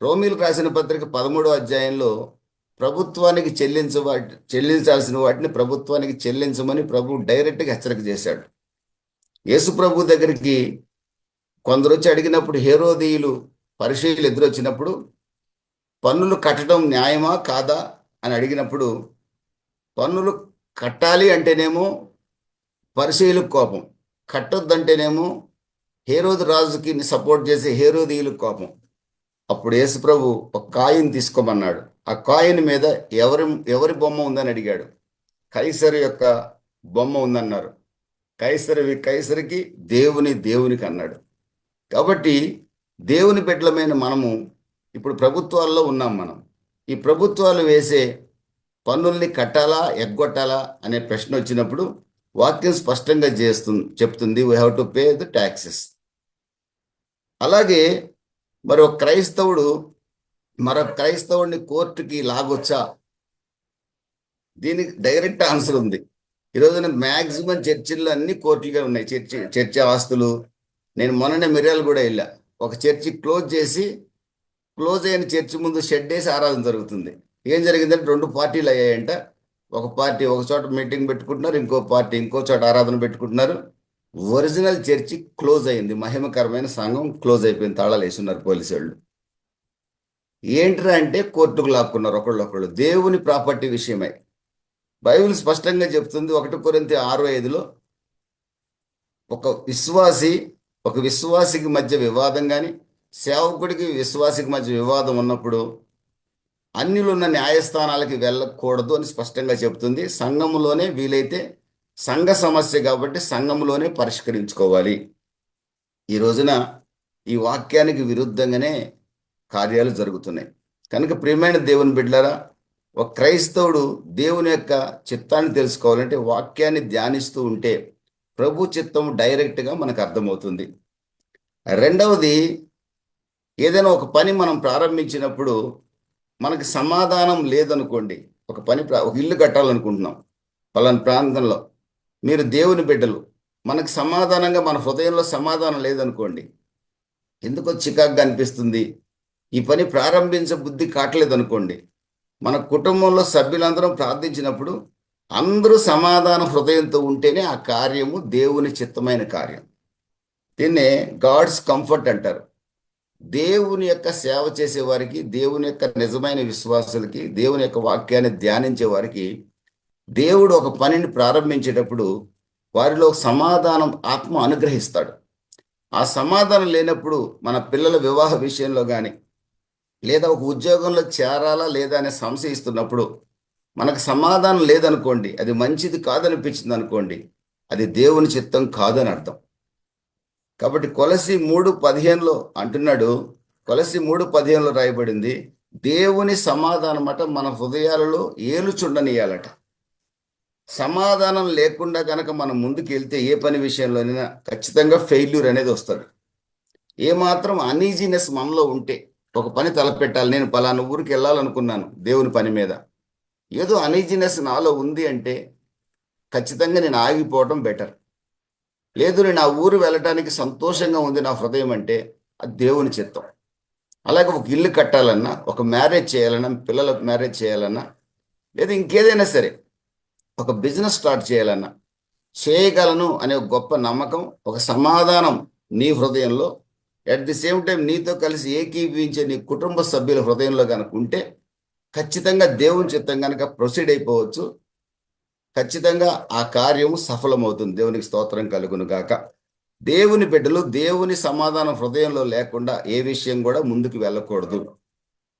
రోమీయులకు రాసిన పత్రిక 13వ అధ్యాయంలో ప్రభుత్వానికి చెల్లించాల్సిన వాటిని ప్రభుత్వానికి చెల్లించమని ప్రభు డైరెక్ట్గా హెచ్చరిక చేశాడు. యేసు ప్రభు దగ్గరికి కొందరు వచ్చి అడిగినప్పుడు, హేరోదీయులు పరిసయ్యులు ఎదురొచ్చినప్పుడు, పన్నులు కట్టడం న్యాయమా కాదా అని అడిగినప్పుడు, పన్నులు కట్టాలి అంటేనేమో పరిసయ్యులకు కోపం, కట్టొద్దంటేనేమో హేరోదు రాజుకి సపోర్ట్ చేసే హేరోదీయులకు కోపం. అప్పుడు యేసు ప్రభు ఒక కాయిన్ తీసుకోమన్నాడు. ఆ కాయిన్ మీద ఎవరి బొమ్మ ఉందని అడిగాడు. కైసరు యొక్క బొమ్మ ఉందన్నారు. కైసరివి కైసరికి, దేవునికి అన్నాడు. కాబట్టి దేవుని బిడ్డలమైన మనము ఇప్పుడు ప్రభుత్వాల్లో ఉన్నాం. మనం ఈ ప్రభుత్వాలు వేసే పన్నుల్ని కట్టాలా ఎగ్గొట్టాలా అనే ప్రశ్న వచ్చినప్పుడు వాక్యం స్పష్టంగా చెప్తుంది, we have to pay the taxes. అలాగే మరొక క్రైస్తవుడిని కోర్టుకి లాగొచ్చా? దీనికి డైరెక్ట్ ఆన్సర్ ఉంది. ఈరోజున మ్యాక్సిమం చర్చిల్లో అన్ని కోర్టులుగా ఉన్నాయి. చర్చి ఆస్తులు. నేను మొన్ననే మిర్యాల కూడా వెళ్ళా. ఒక చర్చి క్లోజ్ అయిన చర్చి ముందు షెడ్ వేసి ఆరాధన జరుగుతుంది. ఏం జరిగిందంటే 2 పార్టీలు అయ్యాయంట. ఒక పార్టీ ఒక చోట మీటింగ్ పెట్టుకుంటున్నారు, ఇంకో పార్టీ ఇంకో చోట ఆరాధన పెట్టుకుంటున్నారు. ఒరిజినల్ చర్చి క్లోజ్ అయింది. మహిమకరమైన సంఘం క్లోజ్ అయిపోయింది. తాళాలు వేస్తున్నారు పోలీసు వాళ్ళు. ఏంట్రా అంటే కోర్టుకు లాక్కున్నారు ఒకళ్ళొకళ్ళు, దేవుని ప్రాపర్టీ విషయమై. బైబిల్ స్పష్టంగా చెప్తుంది 1 కొరింథీ 6:5లో, ఒక విశ్వాసికి మధ్య వివాదం కానీ, సేవకుడికి విశ్వాసికి మధ్య వివాదం ఉన్నప్పుడు అన్యులున్న న్యాయస్థానాలకి వెళ్ళకూడదు అని స్పష్టంగా చెబుతుంది. సంఘములోనే వీలైతే, సంఘ సమస్య కాబట్టి సంఘములోనే పరిష్కరించుకోవాలి. ఈ రోజున ఈ వాక్యానికి విరుద్ధంగానే కార్యాలు జరుగుతున్నాయి. కనుక ప్రియమైన దేవుని బిడ్డలారా, ఒక క్రైస్తవుడు దేవుని యొక్క చిత్తాన్ని తెలుసుకోవాలంటే వాక్యాన్ని ధ్యానిస్తూ ఉంటే ప్రభు చిత్తం డైరెక్ట్గా మనకు అర్థమవుతుంది. రెండవది, ఏదైనా ఒక పని మనం ప్రారంభించినప్పుడు మనకి సమాధానం లేదనుకోండి. ఒక ఇల్లు కట్టాలనుకుంటున్నాం పలానా ప్రాంతంలో, మీరు దేవుని బిడ్డలు, మనకు సమాధానంగా మన హృదయంలో సమాధానం లేదనుకోండి, ఎందుకో చికాకుగా అనిపిస్తుంది, ఈ పని ప్రారంభించే బుద్ధి కావట్లేదు అనుకోండి, మన కుటుంబంలో సభ్యులందరం ప్రార్థించినప్పుడు అందరూ సమాధాన హృదయంతో ఉంటేనే ఆ కార్యము దేవుని చిత్తమైన కార్యం. దీన్నే గాడ్స్ కంఫర్ట్ అంటారు. దేవుని యొక్క సేవ చేసే వారికి, దేవుని యొక్క నిజమైన విశ్వాసులకి, దేవుని యొక్క వాక్యాన్ని ధ్యానించే వారికి దేవుడు ఒక పనిని ప్రారంభించేటప్పుడు వారిలో సమాధానం ఆత్మ అనుగ్రహిస్తాడు. ఆ సమాధానం లేనప్పుడు మన పిల్లల వివాహ విషయంలో కానీ, లేదా ఒక ఉద్యోగంలో చేరాలా లేదా అనే సంశయిస్తున్నప్పుడు మనకు సమాధానం లేదనుకోండి, అది మంచిది కాదనిపించింది అనుకోండి, అది దేవుని చిత్తం కాదని అర్థం. కాబట్టి కొలసి 3:15 అంటున్నాడు, కొలసి 3:15 రాయబడింది, దేవుని సమాధానం అట మన హృదయాలలో ఏలుచుండనియాలట. సమాధానం లేకుండా కనుక మనం ముందుకు వెళ్తే ఏ పని విషయంలోనైనా ఖచ్చితంగా ఫెయిల్యూర్ అనేది వస్తుంది. ఏమాత్రం అనీజీనెస్ మనలో ఉంటే, ఒక పని తలపెట్టాలి, నేను పలానా ఊరికి వెళ్ళాలనుకున్నాను దేవుని పని మీద, ఏదో అనీజీనెస్ నాలో ఉంది అంటే ఖచ్చితంగా నేను ఆగిపోవడం బెటర్. లేదు, నేను ఆ ఊరు వెళ్ళటానికి సంతోషంగా ఉంది నా హృదయం అంటే అది దేవుని చిత్తం. అలాగే ఒక ఇల్లు కట్టాలన్నా, ఒక మ్యారేజ్ చేయాలన్నా, పిల్లలకు మ్యారేజ్ చేయాలన్నా, లేదా ఇంకేదైనా సరే ఒక బిజినెస్ స్టార్ట్ చేయాలన్నా చేయగలను అనే ఒక గొప్ప నమ్మకం, ఒక సమాధానం నీ హృదయంలో, అట్ ది సేమ్ టైం నీతో కలిసి ఏకీభవించే నీ కుటుంబ సభ్యుల హృదయంలో కనుక ఉంటే ఖచ్చితంగా దేవుని చిత్తం కనుక ప్రొసీడ్ అయిపోవచ్చు. ఖచ్చితంగా ఆ కార్యము సఫలమవుతుంది. దేవునికి స్తోత్రం కలుగును గాక. దేవుని బిడ్డలు దేవుని సమాధానం హృదయంలో లేకుండా ఏ విషయం కూడా ముందుకు వెళ్ళకూడదు.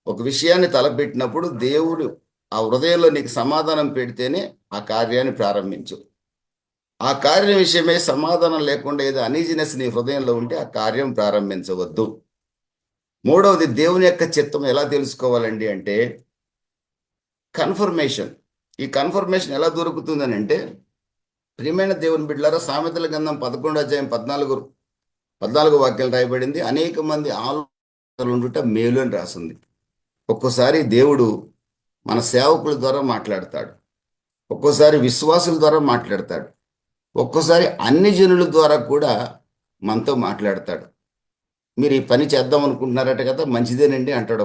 ఒక విషయాన్ని తలపెట్టినప్పుడు దేవుడు ఆ హృదయంలో నీకు సమాధానం పెడితేనే ఆ కార్యాన్ని ప్రారంభించు. ఆ కార్యం విషయమే సమాధానం లేకుండా ఏదో అనీజినెస్ నీ హృదయంలో ఉంటే ఆ కార్యం ప్రారంభించవద్దు. మూడవది, దేవుని యొక్క చిత్తం ఎలా తెలుసుకోవాలండి అంటే కన్ఫర్మేషన్. ఈ కన్ఫర్మేషన్ ఎలా దొరుకుతుందని అంటే, ప్రియమైన దేవుని బిడ్డలారా, సామెతల గ్రంథం 11:14 వాక్యాలు రాయబడింది, అనేక మంది ఆలోచనలు ఉండుట మేలు అని రాసింది. ఒక్కోసారి దేవుడు మన సేవకుల ద్వారా మాట్లాడతాడు, ఒక్కోసారి విశ్వాసుల ద్వారా మాట్లాడతాడు, ఒక్కోసారి అన్ని జనుల ద్వారా కూడా మనతో మాట్లాడతాడు. మీరు ఈ పని చేద్దాం అనుకుంటున్నారట కదా, మంచిదేనండి అంటాడు.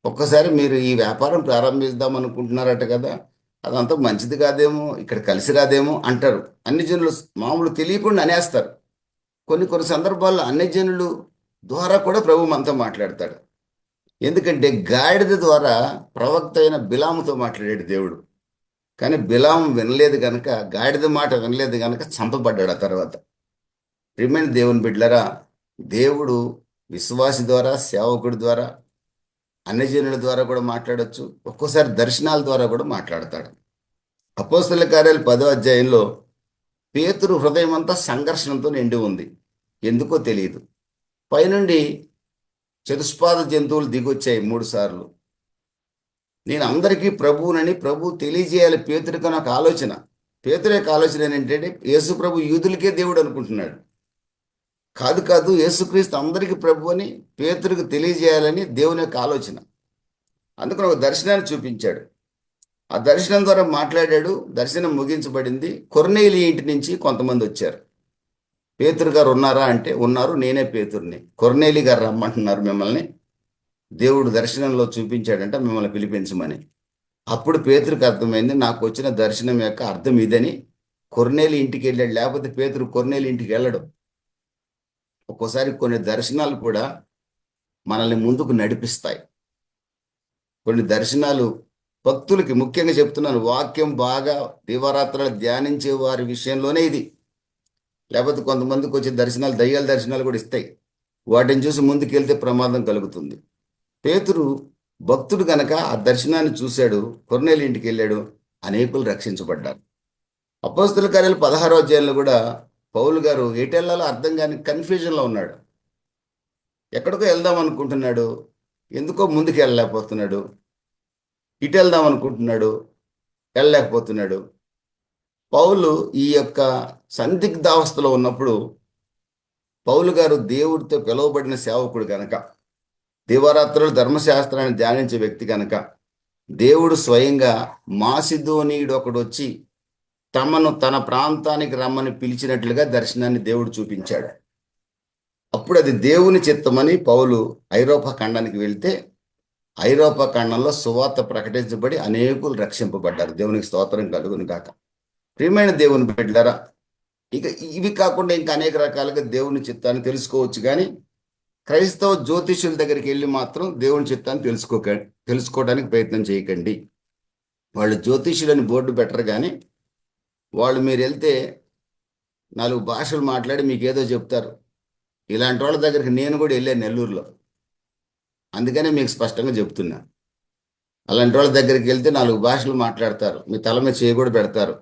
ఒక్కోసారి మీరు ఈ వ్యాపారం ప్రారంభిద్దాం అనుకుంటున్నారట కదా, అదంతా మంచిది కాదేమో, ఇక్కడ కలిసి రాదేమో అంటారు. అన్ని జనులు మామూలు తెలియకుండా అనేస్తారు. కొన్ని సందర్భాల్లో అన్ని జనులు ద్వారా కూడా ప్రభు మనతో మాట్లాడతాడు. ఎందుకంటే గాడిద ద్వారా ప్రవక్త అయిన బిలాముతో మాట్లాడాడు దేవుడు. కానీ బిలాము వినలేదు కనుక, గాడిద మాట వినలేదు కనుక చంపబడ్డాడు ఆ తర్వాత. ప్రియమైన దేవుని బిడ్డలారా, దేవుడు విశ్వాసి ద్వారా, సేవకుడి ద్వారా, అన్యజనుల ద్వారా కూడా మాట్లాడచ్చు. ఒక్కోసారి దర్శనాల ద్వారా కూడా మాట్లాడతాడు. అపోస్తలుల కార్యాలు 10వ అధ్యాయంలో పేతురు హృదయం అంతా సంఘర్షణతో నిండి ఉంది. ఎందుకో తెలియదు. పైనుండి చతుష్పాద జంతువులు దిగొచ్చాయి 3 సార్లు. నేను అందరికీ ప్రభువునని ప్రభు తెలియజేయాలి పేతురికి అని ఒక ఆలోచన. పేతురు యొక్క ఆలోచన ఏంటంటే, యేసు ప్రభు యూదులకే దేవుడు అనుకుంటున్నాడు. కాదు, యేసుక్రీస్తు అందరికీ ప్రభు అని పేతురికి తెలియజేయాలని దేవుని యొక్క ఆలోచన. అందుకని ఒక దర్శనాన్ని చూపించాడు. ఆ దర్శనం ద్వారా మాట్లాడాడు. దర్శనం ముగించబడింది. కొర్నేలి ఇంటి నుంచి కొంతమంది వచ్చారు. పేతురు గారు ఉన్నారా అంటే ఉన్నారు, నేనే పేతుర్ని. కొర్నేలి గారు రమ్మంటున్నారు మిమ్మల్ని, దేవుడు దర్శనంలో చూపించాడంట మిమ్మల్ని పిలిపించమని. అప్పుడు పేతురికి అర్థమైంది, నాకు వచ్చిన దర్శనం యొక్క అర్థం ఇదని. కొర్నేలి ఇంటికి వెళ్ళాడు, లేకపోతే పేతురు కొర్నేలి ఇంటికి వెళ్ళడు. ఒక్కోసారి కొన్ని దర్శనాలు కూడా మనల్ని ముందుకు నడిపిస్తాయి. కొన్ని దర్శనాలు భక్తులకి, ముఖ్యంగా చెప్తున్నాను, వాక్యం బాగా దివారాత్రాలు ధ్యానించే వారి విషయంలోనే ఇది. లేకపోతే కొంతమందికి వచ్చే దర్శనాలు దయ్యాల దర్శనాలు కూడా ఇస్తాయి. వాటిని చూసి ముందుకెళ్తే ప్రమాదం కలుగుతుంది. పేతురు భక్తుడు గనక ఆ దర్శనాన్ని చూశాడు, కొర్నేలి ఇంటికి వెళ్ళాడు, అనేకులు రక్షించబడ్డారు. అపోస్తల కార్యాలు 16వ అధ్యాయంలో కూడా పౌలు గారు ఎటెళ్లాలో అర్థం కాని కన్ఫ్యూజన్లో ఉన్నాడు. ఎక్కడికో వెళ్దాం అనుకుంటున్నాడు, ఎందుకో ముందుకు వెళ్ళలేకపోతున్నాడు. ఇటు వెళ్దాం అనుకుంటున్నాడు, వెళ్ళలేకపోతున్నాడు. పౌలు ఈ యొక్క సందిగ్ధావస్థలో ఉన్నప్పుడు పౌలు గారు దేవుడితో పిలువబడిన సేవకుడు గనక, దివారాత్రులు ధర్మశాస్త్రాన్ని ధ్యానించే వ్యక్తి కనుక దేవుడు స్వయంగా మాసిదోనీయుడు ఒకడు వచ్చి తమను తన ప్రాంతానికి రమ్మని పిలిచినట్లుగా దర్శనాన్ని దేవుడు చూపించాడు. అప్పుడు అది దేవుని చిత్తమని పౌలు ఐరోపా ఖండానికి వెళ్తే ఐరోపా ఖండంలో సువార్త ప్రకటించబడి అనేకులు రక్షింపబడ్డారు. దేవునికి స్తోత్రం కలుగును గాక. ప్రియమైన దేవుని బిడ్డలారా, ఇక ఇవి కాకుండా ఇంకా అనేక రకాలుగా దేవుని చిత్తాన్ని తెలుసుకోవచ్చు. కానీ క్రైస్తవ జ్యోతిష్యుల దగ్గరికి వెళ్ళి మాత్రం దేవుని చిత్తాన్ని తెలుసుకోవడానికి ప్రయత్నం చేయకండి. వాళ్ళు జ్యోతిష్యులని బోర్డు పెట్టరు, కానీ వాళ్ళు మీరు వెళ్తే 4 భాషలు మాట్లాడి మీకు ఏదో చెప్తారు. ఇలాంటి వాళ్ళ దగ్గరికి నేను కూడా వెళ్ళాను నెల్లూరులో, అందుకనే మీకు స్పష్టంగా చెప్తున్నా. అలాంటి వాళ్ళ దగ్గరికి వెళ్తే 4 భాషలు మాట్లాడతారు, మీ తల మీద చేయి కూడా పెడతారు.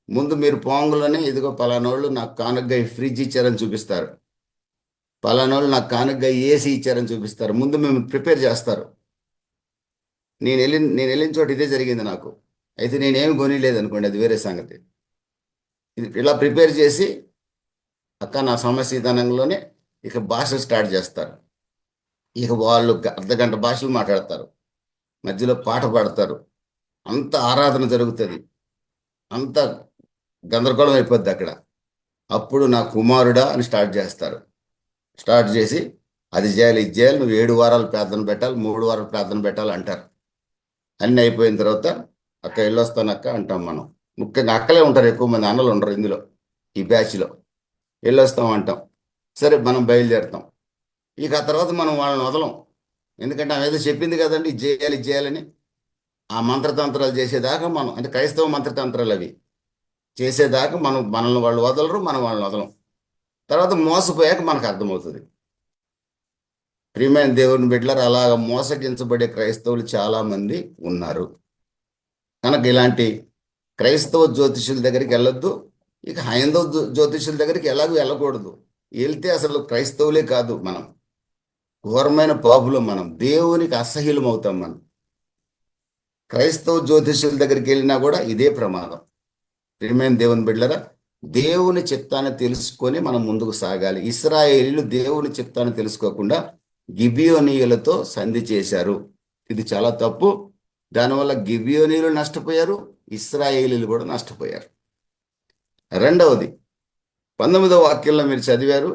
ముందు మీరు పోంగులోనే ఇదిగో పలానోళ్ళు నాకు కానుకగా ఫ్రిడ్జ్ ఇచ్చారని చూపిస్తారు, పలానోళ్ళు నాకు కానుకగా ఏసీ ఇచ్చారని చూపిస్తారు. ముందు మేము ప్రిపేర్ చేస్తారు. నేను వెళ్ళిన చోట ఇదే జరిగింది నాకు. అయితే నేనేమి కొనిలేదు అనుకోండి, అది వేరే సంగతి. ఇలా ప్రిపేర్ చేసి అక్క నా సమస్య విధానంలోనే ఇక భాషలు స్టార్ట్ చేస్తారు. ఇక వాళ్ళు అర్ధగంట భాషలు మాట్లాడతారు, మధ్యలో పాట పాడతారు, అంత ఆరాధన జరుగుతుంది, అంత గందరగోళం అయిపోద్ది అక్కడ. అప్పుడు నా కుమారుడా అని స్టార్ట్ చేస్తారు. స్టార్ట్ చేసి అది చేయాలి, ఇది చేయాలి, నువ్వు 7 వారాలు ప్రార్థన పెట్టాలి, 3 వారాలు ప్రార్థన పెట్టాలి అంటారు. అన్నీ అయిపోయిన తర్వాత అక్క వెళ్ళొస్తాను అక్క అంటాం మనం. ముఖ్యంగా అక్కలే ఉంటారు, ఎక్కువ మంది అన్నలు ఉండరు ఇందులో, ఈ బ్యాచ్లో. వెళ్ళొస్తాం అంటాం. సరే మనం బయలుదేరుతాం. ఇక ఆ తర్వాత మనం వాళ్ళని వదలం, ఎందుకంటే ఆమె ఏదో చెప్పింది కదండి ఇది చేయాలి ఇది చేయాలని. ఆ మంత్రతంత్రాలు చేసేదాకా మనం, అంటే క్రైస్తవ మంత్రతంత్రాలు అవి చేసేదాకా మనల్ని వాళ్ళు వదలరు, మనం వాళ్ళని వదలం. తర్వాత మోసపోయాక మనకు అర్థమవుతుంది. ప్రియమైన దేవుని బిడ్డలారా, అలాగ మోసగించబడే క్రైస్తవులు చాలామంది ఉన్నారు. కనుక ఇలాంటి క్రైస్తవ జ్యోతిషుల దగ్గరికి వెళ్ళొద్దు. ఇక హైందవ జ్యోతిషుల దగ్గరికి ఎలాగూ వెళ్ళకూడదు. వెళ్తే అసలు క్రైస్తవులే కాదు, మనం ఘోరమైన పాపులు, మనం దేవునికి అసహ్యులం అవుతాం. మనం క్రైస్తవ జ్యోతిషుల దగ్గరికి వెళ్ళినా కూడా ఇదే ప్రమాదం. ప్రియమైన దేవుని బిడ్డలారా, దేవుని చిత్తాన్ని తెలుసుకొని మనం ముందుకు సాగాలి. ఇశ్రాయేలీయులు దేవుని చిత్తాన్ని తెలుసుకోకుండా గిబియోనీయులతో సంధి చేశారు. ఇది చాలా తప్పు. దానివల్ల గిబియోనీయులు నష్టపోయారు, ఇశ్రాయేలీయులు కూడా నష్టపోయారు. రెండవది 19వ వాక్యంలో మీరు చదివారు,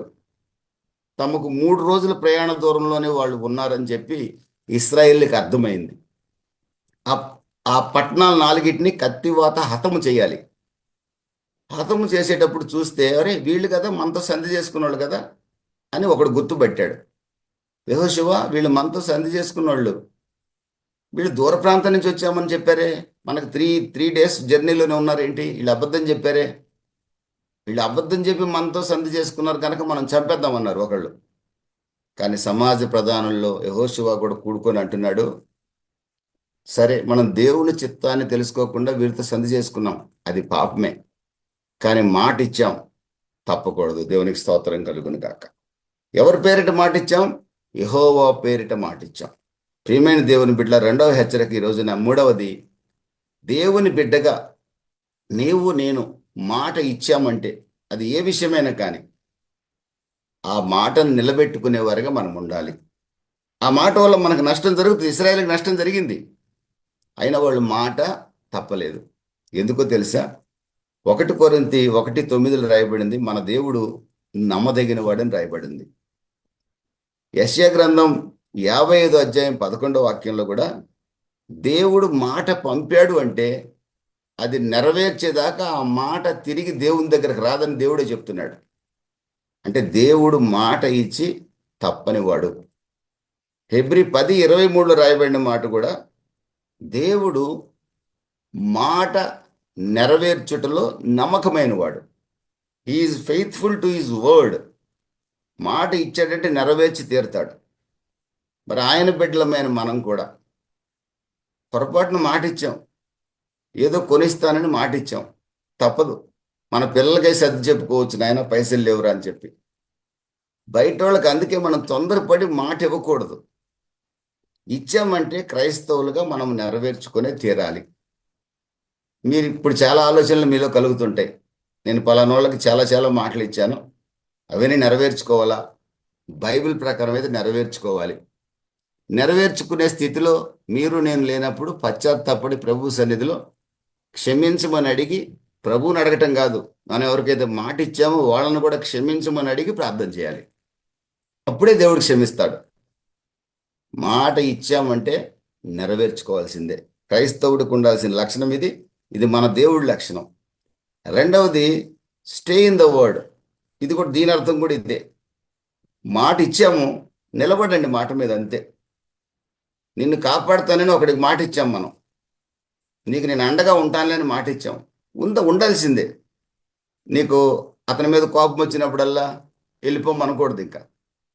తమకు 3 రోజుల ప్రయాణ దూరంలోనే వాళ్ళు ఉన్నారని చెప్పి ఇశ్రాయేలీకి అర్థమైంది. ఆ పట్టణాలు 4టిని కత్తివాత హతము చేయాలి. హతము చేసేటప్పుడు చూస్తే అరే వీళ్ళు కదా మనతో సంధి చేసుకున్నవాళ్ళు కదా అని ఒకడు గుర్తుపట్టాడు. యెహోషువ వీళ్ళు మనతో సంధి చేసుకున్నవాళ్ళు, వీళ్ళు దూర ప్రాంతం నుంచి వచ్చామని చెప్పారే, మనకు త్రీ డేస్ జర్నీలోనే ఉన్నారేంటి, వీళ్ళు అబద్ధం చెప్పారే, వీళ్ళు అబద్ధం చెప్పి మనతో సంధి చేసుకున్నారు కనుక మనం చంపేద్దామన్నారు ఒకళ్ళు. కానీ సమాజ ప్రధానుల్లో యెహోషువ కూడా కూడుకొని అంటున్నాడు, సరే మనం దేవుని చిత్తాన్ని తెలుసుకోకుండా వీరితో సంధి చేసుకున్నాం, అది పాపమే, కానీ మాట ఇచ్చాం, తప్పకూడదు. దేవునికి స్తోత్రం కలుగును గాక. ఎవరి పేరిట మాట ఇచ్చాం? యెహోవా పేరిట మాట ఇచ్చాం. ప్రియమైన దేవుని బిడ్డ, రెండవ హెచ్చరిక ఈ రోజున. మూడవది, దేవుని బిడ్డగా నీవు నేను మాట ఇచ్చామంటే అది ఏ విషయమైనా కానీ ఆ మాటను నిలబెట్టుకునేవారుగా మనం ఉండాలి. ఆ మాట వల్ల మనకు నష్టం జరుగుతుంది. ఇశ్రాయేలుకి నష్టం జరిగింది, అయినా వాళ్ళు మాట తప్పలేదు. ఎందుకో తెలుసా? 1 కొరింథీ 1:9 రాయబడింది, మన దేవుడు నమ్మదగిన వాడని రాయబడింది. యెషయా గ్రంథం 55వ అధ్యాయం 11వ వాక్యంలో కూడా దేవుడు మాట పంపాడు అంటే అది నెరవేర్చేదాకా ఆ మాట తిరిగి దేవుని దగ్గరకు రాదని దేవుడే చెప్తున్నాడు. అంటే దేవుడు మాట ఇచ్చి తప్పని వాడు. హెబ్రీ 10:23లో రాయబడిన మాట కూడా దేవుడు మాట నెరవేర్చుటలో నమ్మకమైన వాడు. He is faithful to his word. మాట ఇచ్చాడంటే నెరవేర్చి తీరుతాడు. మరి ఆయన బిడ్డలమైన మనం కూడా పొరపాటున మాట ఇచ్చాం, ఏదో కొనిస్తానని మాట ఇచ్చాం, తప్పదు. మన పిల్లలకై సర్ది చెప్పుకోవచ్చు, నాయన పైసలు లేవురా అని చెప్పి. బయట వాళ్ళకి అందుకే మనం తొందరపడి మాట ఇవ్వకూడదు. ఇచ్చామంటే క్రైస్తవులుగా మనం నెరవేర్చుకునే తీరాలి. మీరు ఇప్పుడు చాలా ఆలోచనలు మీలో కలుగుతుంటాయి. నేను పలానోళ్ళకి చాలా చాలా మాటలు ఇచ్చాను, అవన్నీ నెరవేర్చుకోవాలా? బైబిల్ ప్రకారం అయితే నెరవేర్చుకోవాలి. నెరవేర్చుకునే స్థితిలో మీరు నేను లేనప్పుడు పశ్చాత్తాపడి ప్రభు సన్నిధిలో క్షమించమని అడిగి, ప్రభువుని అడగటం కాదు, మనం ఎవరికైతే మాట ఇచ్చామో వాళ్ళని కూడా క్షమించమని అడిగి ప్రార్థన చేయాలి. అప్పుడే దేవుడు క్షమిస్తాడు. మాట ఇచ్చామంటే నెరవేర్చుకోవాల్సిందే. క్రైస్తవుడికి ఉండాల్సిన లక్షణం ఇది. ఇది మన దేవుడి లక్షణం. రెండవది, స్టే ఇన్ ద వర్డ్. ఇది కూడా, దీని అర్థం కూడా ఇదే. మాట ఇచ్చాము, నిలబడండి మాట మీద, అంతే. నిన్ను కాపాడుతానని ఒకడికి మాట ఇచ్చాం మనం, నీకు నేను అండగా ఉంటానులేని మాట ఇచ్చాం, ఉండాల్సిందే. నీకు అతని మీద కోపం వచ్చినప్పుడల్లా వెళ్ళిపోమనకూడదు, ఇంకా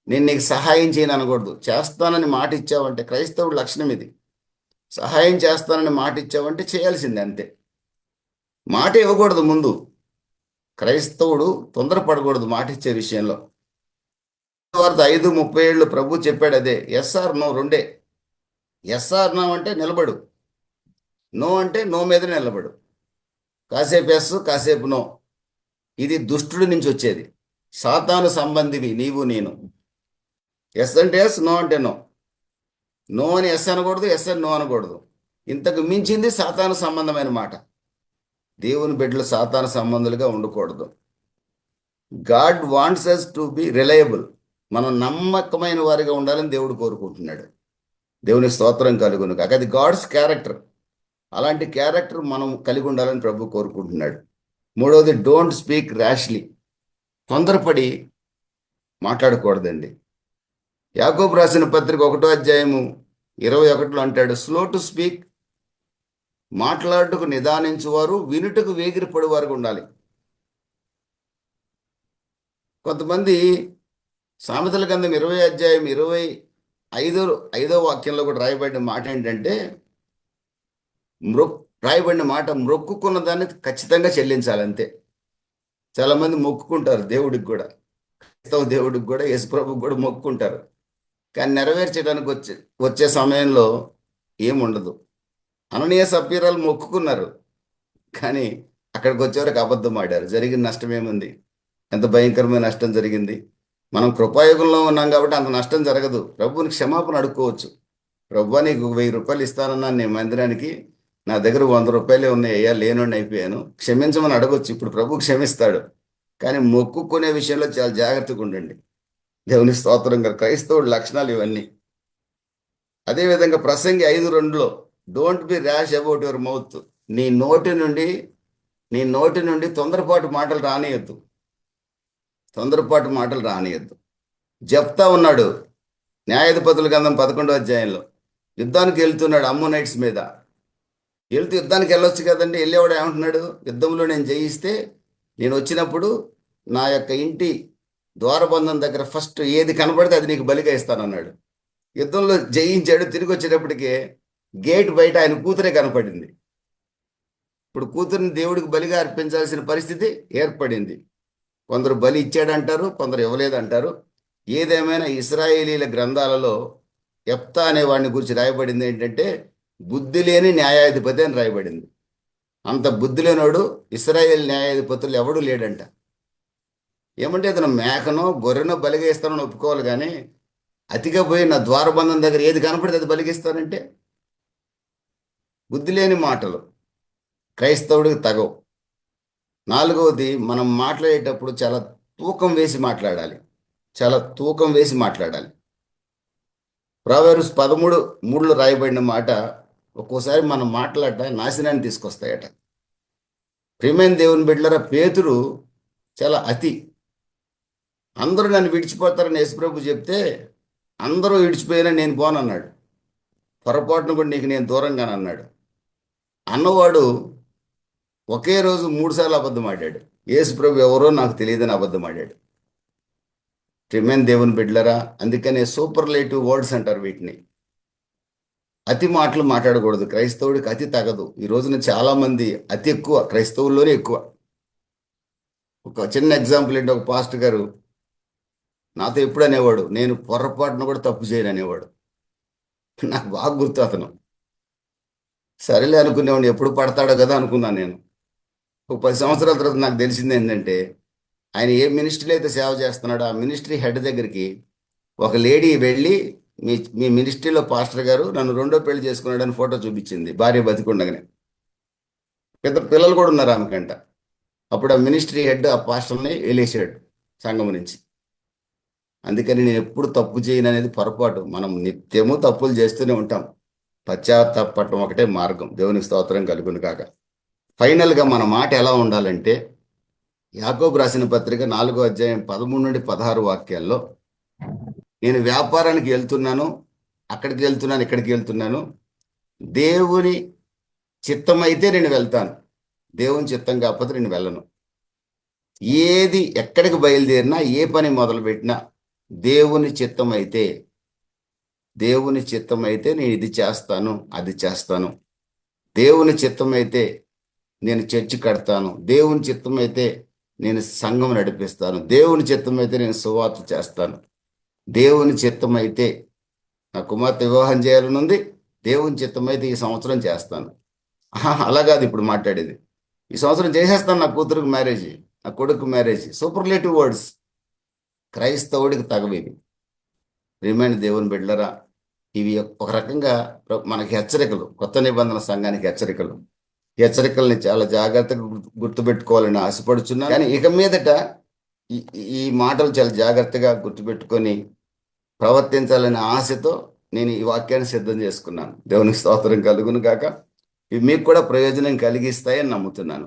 నేను నీకు సహాయం చేయను అనకూడదు. చేస్తానని మాట ఇచ్చావంటే, క్రైస్తవుడి లక్షణం ఇది. సహాయం చేస్తానని మాట ఇచ్చావంటే చేయాల్సిందే, అంతే. మాట ఇవ్వకూడదు ముందు. క్రైస్తవుడు తొందరపడకూడదు మాట ఇచ్చే విషయంలో. వార్త 5:37 ప్రభు చెప్పాడు అదే. ఎస్ఆర్ నో రెండే. ఎస్ఆర్ నో అంటే నిలబడు, నో అంటే నో మీద నిలబడు. కాసేపు ఎస్, కాసేపు నో. ఇది దుష్టుడి నుంచి వచ్చేది, సాతాను సంబంధివి నీవు నేను. ఎస్ అంటే ఎస్, నో అంటే నో. నో అని ఎస్ అనకూడదు, ఎస్ అని నో అనకూడదు. ఇంతకు మించింది సాతాను సంబంధమైన మాట. దేవుని బిడ్డలు సాతాను సంబంధులుగా ఉండకూడదు. God wants us to be reliable. మనం నమ్మకమైన వారిగా ఉండాలని దేవుడు కోరుకుంటున్నాడు. దేవుని స్తోత్రం కలుగును కాక. అది గాడ్స్ క్యారెక్టర్. అలాంటి క్యారెక్టర్ మనం కలిగి ఉండాలని ప్రభు కోరుకుంటున్నాడు. మూడవది, డోంట్ స్పీక్ ర్యాష్లీ. తొందరపడి మాట్లాడకూడదండి. యాకోబు రాసిన పత్రిక 1:21 అంటాడు, స్లో టు స్పీక్, మాట్లాడుటకు నిదానించువారు, వినుటకు వేగిరపడి వారికి ఉండాలి. కొంతమంది సామెతల గ్రంథం 20:25 వాక్యంలో కూడా రాయబడిన మాట ఏంటంటే, రాయబడిన మాట, మొక్కుకున్న దాన్ని ఖచ్చితంగా చెల్లించాలంతే. చాలామంది మొక్కుకుంటారు దేవుడికి కూడా, క్రైస్తవ దేవుడికి కూడా, యేసుప్రభుకి కూడా మొక్కుకుంటారు. కానీ నెరవేర్చడానికి వచ్చే సమయంలో ఏముండదు. అననీయ సప్పీరాలు మొక్కుకున్నారు, కానీ అక్కడికి వచ్చేవరకు అబద్ధం ఆడారు. జరిగిన నష్టం ఏముంది? ఎంత భయంకరమైన నష్టం జరిగింది. మనం కృపాయుగంలో ఉన్నాం కాబట్టి అంత నష్టం జరగదు. ప్రభువుని క్షమాపణ అడుక్కోవచ్చు. ప్రభువా, నీకు 1000 రూపాయలు ఇస్తానన్నాను నేను మందిరానికి, నా దగ్గర 100 రూపాయలే ఉన్నాయి అయ్యా, లేనోడిని అయిపోయాను, క్షమించమని అడగొచ్చు. ఇప్పుడు ప్రభు క్షమిస్తాడు. కానీ మొక్కుకునే విషయంలో చాలా జాగ్రత్తగా ఉండండి. దేవుని స్తోత్రంగా. క్రైస్తవుడి లక్షణాలు ఇవన్నీ. అదేవిధంగా ప్రసంగి 5:2 don't be rash about your mouth. నీ నోటి నుండి తొందరపాటు మాటలు రానియద్దు. తొందరపాటు మాటలు రానియద్దు. జెఫ్తా ఉన్నాడు, న్యాయాధిపతుల గ్రంథం 11 యుద్ధానికి వెళ్తున్నాడు అమ్మోనైట్స్ మీద. యుద్ధానికి వెళ్ళొచ్చు కదండి. వెళ్ళేవాడు ఏమంటున్నాడు, యుద్ధంలో నేను జయిస్తే, నేను వచ్చినప్పుడు నా యొక్క ఇంటి ద్వారబంధం దగ్గర ఫస్ట్ ఏది కనపడితే అది నీకు బలిగా ఇస్తానన్నాడు. యుద్ధంలో జయించాడు. తిరిగి వచ్చేటప్పటికే గేట్ బయట ఆయన కూతురే కనపడింది. ఇప్పుడు కూతురిని దేవుడికి బలిగా అర్పించాల్సిన పరిస్థితి ఏర్పడింది. కొందరు బలి ఇచ్చాడంటారు, కొందరు ఇవ్వలేదంటారు. ఏదేమైనా ఇశ్రాయేలీల గ్రంథాలలో యెఫ్తా అనే వాడిని గురించి రాయబడింది ఏంటంటే, బుద్ధి లేని న్యాయాధిపతి అని రాయబడింది. అంత బుద్ధి లేనోడు ఇశ్రాయేల్ న్యాయాధిపతులు ఎవడూ లేడంట. ఏమంటే అతను మేకనో గొర్రెనో బలిగా ఇస్తానని ఒప్పుకోవాలి, కానీ అతిగా పోయి నా ద్వారబంధం దగ్గర ఏది కనపడితే అది బలిగిస్తానంటే బుద్ధి లేని మాటలు క్రైస్తవుడికి తగవు. నాలుగవది, మనం మాట్లాడేటప్పుడు చాలా తూకం వేసి మాట్లాడాలి. చాలా తూకం వేసి మాట్లాడాలి. ప్రొవెర్బ్స్ 13:3 రాయబడిన మాట, ఒక్కోసారి మనం మాట్లాడట నాశనాన్ని తీసుకొస్తాయట. ప్రియమైన దేవుని బిడ్డలారా, పేతురు చాలా అతి. అందరూ నన్ను విడిచిపోతారని యేసుప్రభు చెప్తే, అందరూ విడిచిపోయినా నేను పోనన్నాడు. పొరపాటును కూడా నీకు నేను దూరంగానన్నాడు. అన్నవాడు ఒకే రోజు 3 సార్లు అబద్ధం ఆడాడు. యేసుప్రభు ఎవరో నాకు తెలియదని అబద్ధం ఆడాడు. ప్రియమైన దేవుని బిడ్డలరా, అందుకనే సూపర్లేటివ్ వర్డ్స్ అంటారు వీటిని. అతి మాటలు మాట్లాడకూడదు. క్రైస్తవుడికి అతి తగదు. ఈ రోజున చాలా మంది అతి ఎక్కువ, క్రైస్తవుల్లోనే ఎక్కువ. ఒక చిన్న ఎగ్జాంపుల్ ఏంటి, ఒక పాస్టర్ గారు నాతో ఎప్పుడు అనేవాడు, నేను పొరపాటును కూడా తప్పు చేయను అనేవాడు. నాకు బాగా గుర్తు అతను. సరేలే అనుకునేవాడిని, ఎప్పుడు పడతాడో కదా అనుకున్నాను నేను. ఒక 10 సంవత్సరాల తర్వాత నాకు తెలిసింది ఏంటంటే, ఆయన ఏ మినిస్ట్రీలో అయితే సేవ చేస్తున్నాడో ఆ మినిస్ట్రీ హెడ్ దగ్గరికి ఒక లేడీ వెళ్ళి, మీ మీ మినిస్ట్రీలో పాస్టర్ గారు నన్ను రెండో పెళ్లి చేసుకున్నాడని ఫోటో చూపించింది, భార్య బతికుండగానే. పెద్ద పిల్లలు కూడా ఉన్నారు ఆమెకంట. అప్పుడు ఆ మినిస్ట్రీ హెడ్ ఆ పాస్టర్ని వెలేసాడు సంఘం నుంచి. అందుకని నేను ఎప్పుడు తప్పు చేయను అనేది పొరపాటు. మనం నిత్యము తప్పులు చేస్తూనే ఉంటాం. పశ్చాత్తాపడటం ఒకటే మార్గం. దేవునికి స్తోత్రం కలుగును కాక. ఫైనల్గా మన మాట ఎలా ఉండాలంటే, యాకోబు రాసిన పత్రిక 4వ అధ్యాయం 13 నుండి 16 వాక్యాల్లో, నేను వ్యాపారానికి వెళ్తున్నాను, అక్కడికి వెళ్తున్నాను, ఇక్కడికి వెళ్తున్నాను, దేవుని చిత్తమైతే నేను వెళ్తాను, దేవుని చిత్తం కాకపోతే నేను వెళ్ళను. ఏది ఎక్కడికి బయలుదేరినా, ఏ పని మొదలుపెట్టినా దేవుని చిత్తం అయితే, దేవుని చిత్తం అయితే నేను ఇది చేస్తాను, అది చేస్తాను. దేవుని చిత్తం అయితే నేను చర్చి కడతాను, దేవుని చిత్తం అయితే నేను సంఘం నడిపిస్తాను, దేవుని చిత్తం అయితే నేను సువార్త చేస్తాను, దేవుని చిత్తం అయితే నా కుమార్తె వివాహం చేయాలని ఉంది, దేవుని చిత్తం అయితే ఈ సంవత్సరం చేస్తాను. అలా కాదు ఇప్పుడు మాట్లాడేది. ఈ సంవత్సరం చేసేస్తాను నా కూతురుకు మ్యారేజ్, నా కొడుకు మ్యారేజ్. సూపర్లేటివ్ వర్డ్స్ క్రైస్తవుడికి తగవేవి. ప్రియమైన దేవుని బిడ్డలరా, ఇవి ఒక రకంగా మనకి హెచ్చరికలు, కొత్త నిబంధన సంఘానికి హెచ్చరికలు. ఈ హెచ్చరికల్ని చాలా జాగ్రత్తగా గుర్తుపెట్టుకోవాలని ఆశపడుచున్నాను. కానీ ఇక మీదట ఈ ఈ మాటలు చాలా జాగ్రత్తగా గుర్తుపెట్టుకొని ప్రవర్తించాలనే ఆశతో నేను ఈ వాక్యాన్ని సిద్ధం చేసుకున్నాను. దేవునికి స్తోత్రం కలుగును గాక. ఇవి మీకు కూడా ప్రయోజనం కలిగిస్తాయని నమ్ముతున్నాను.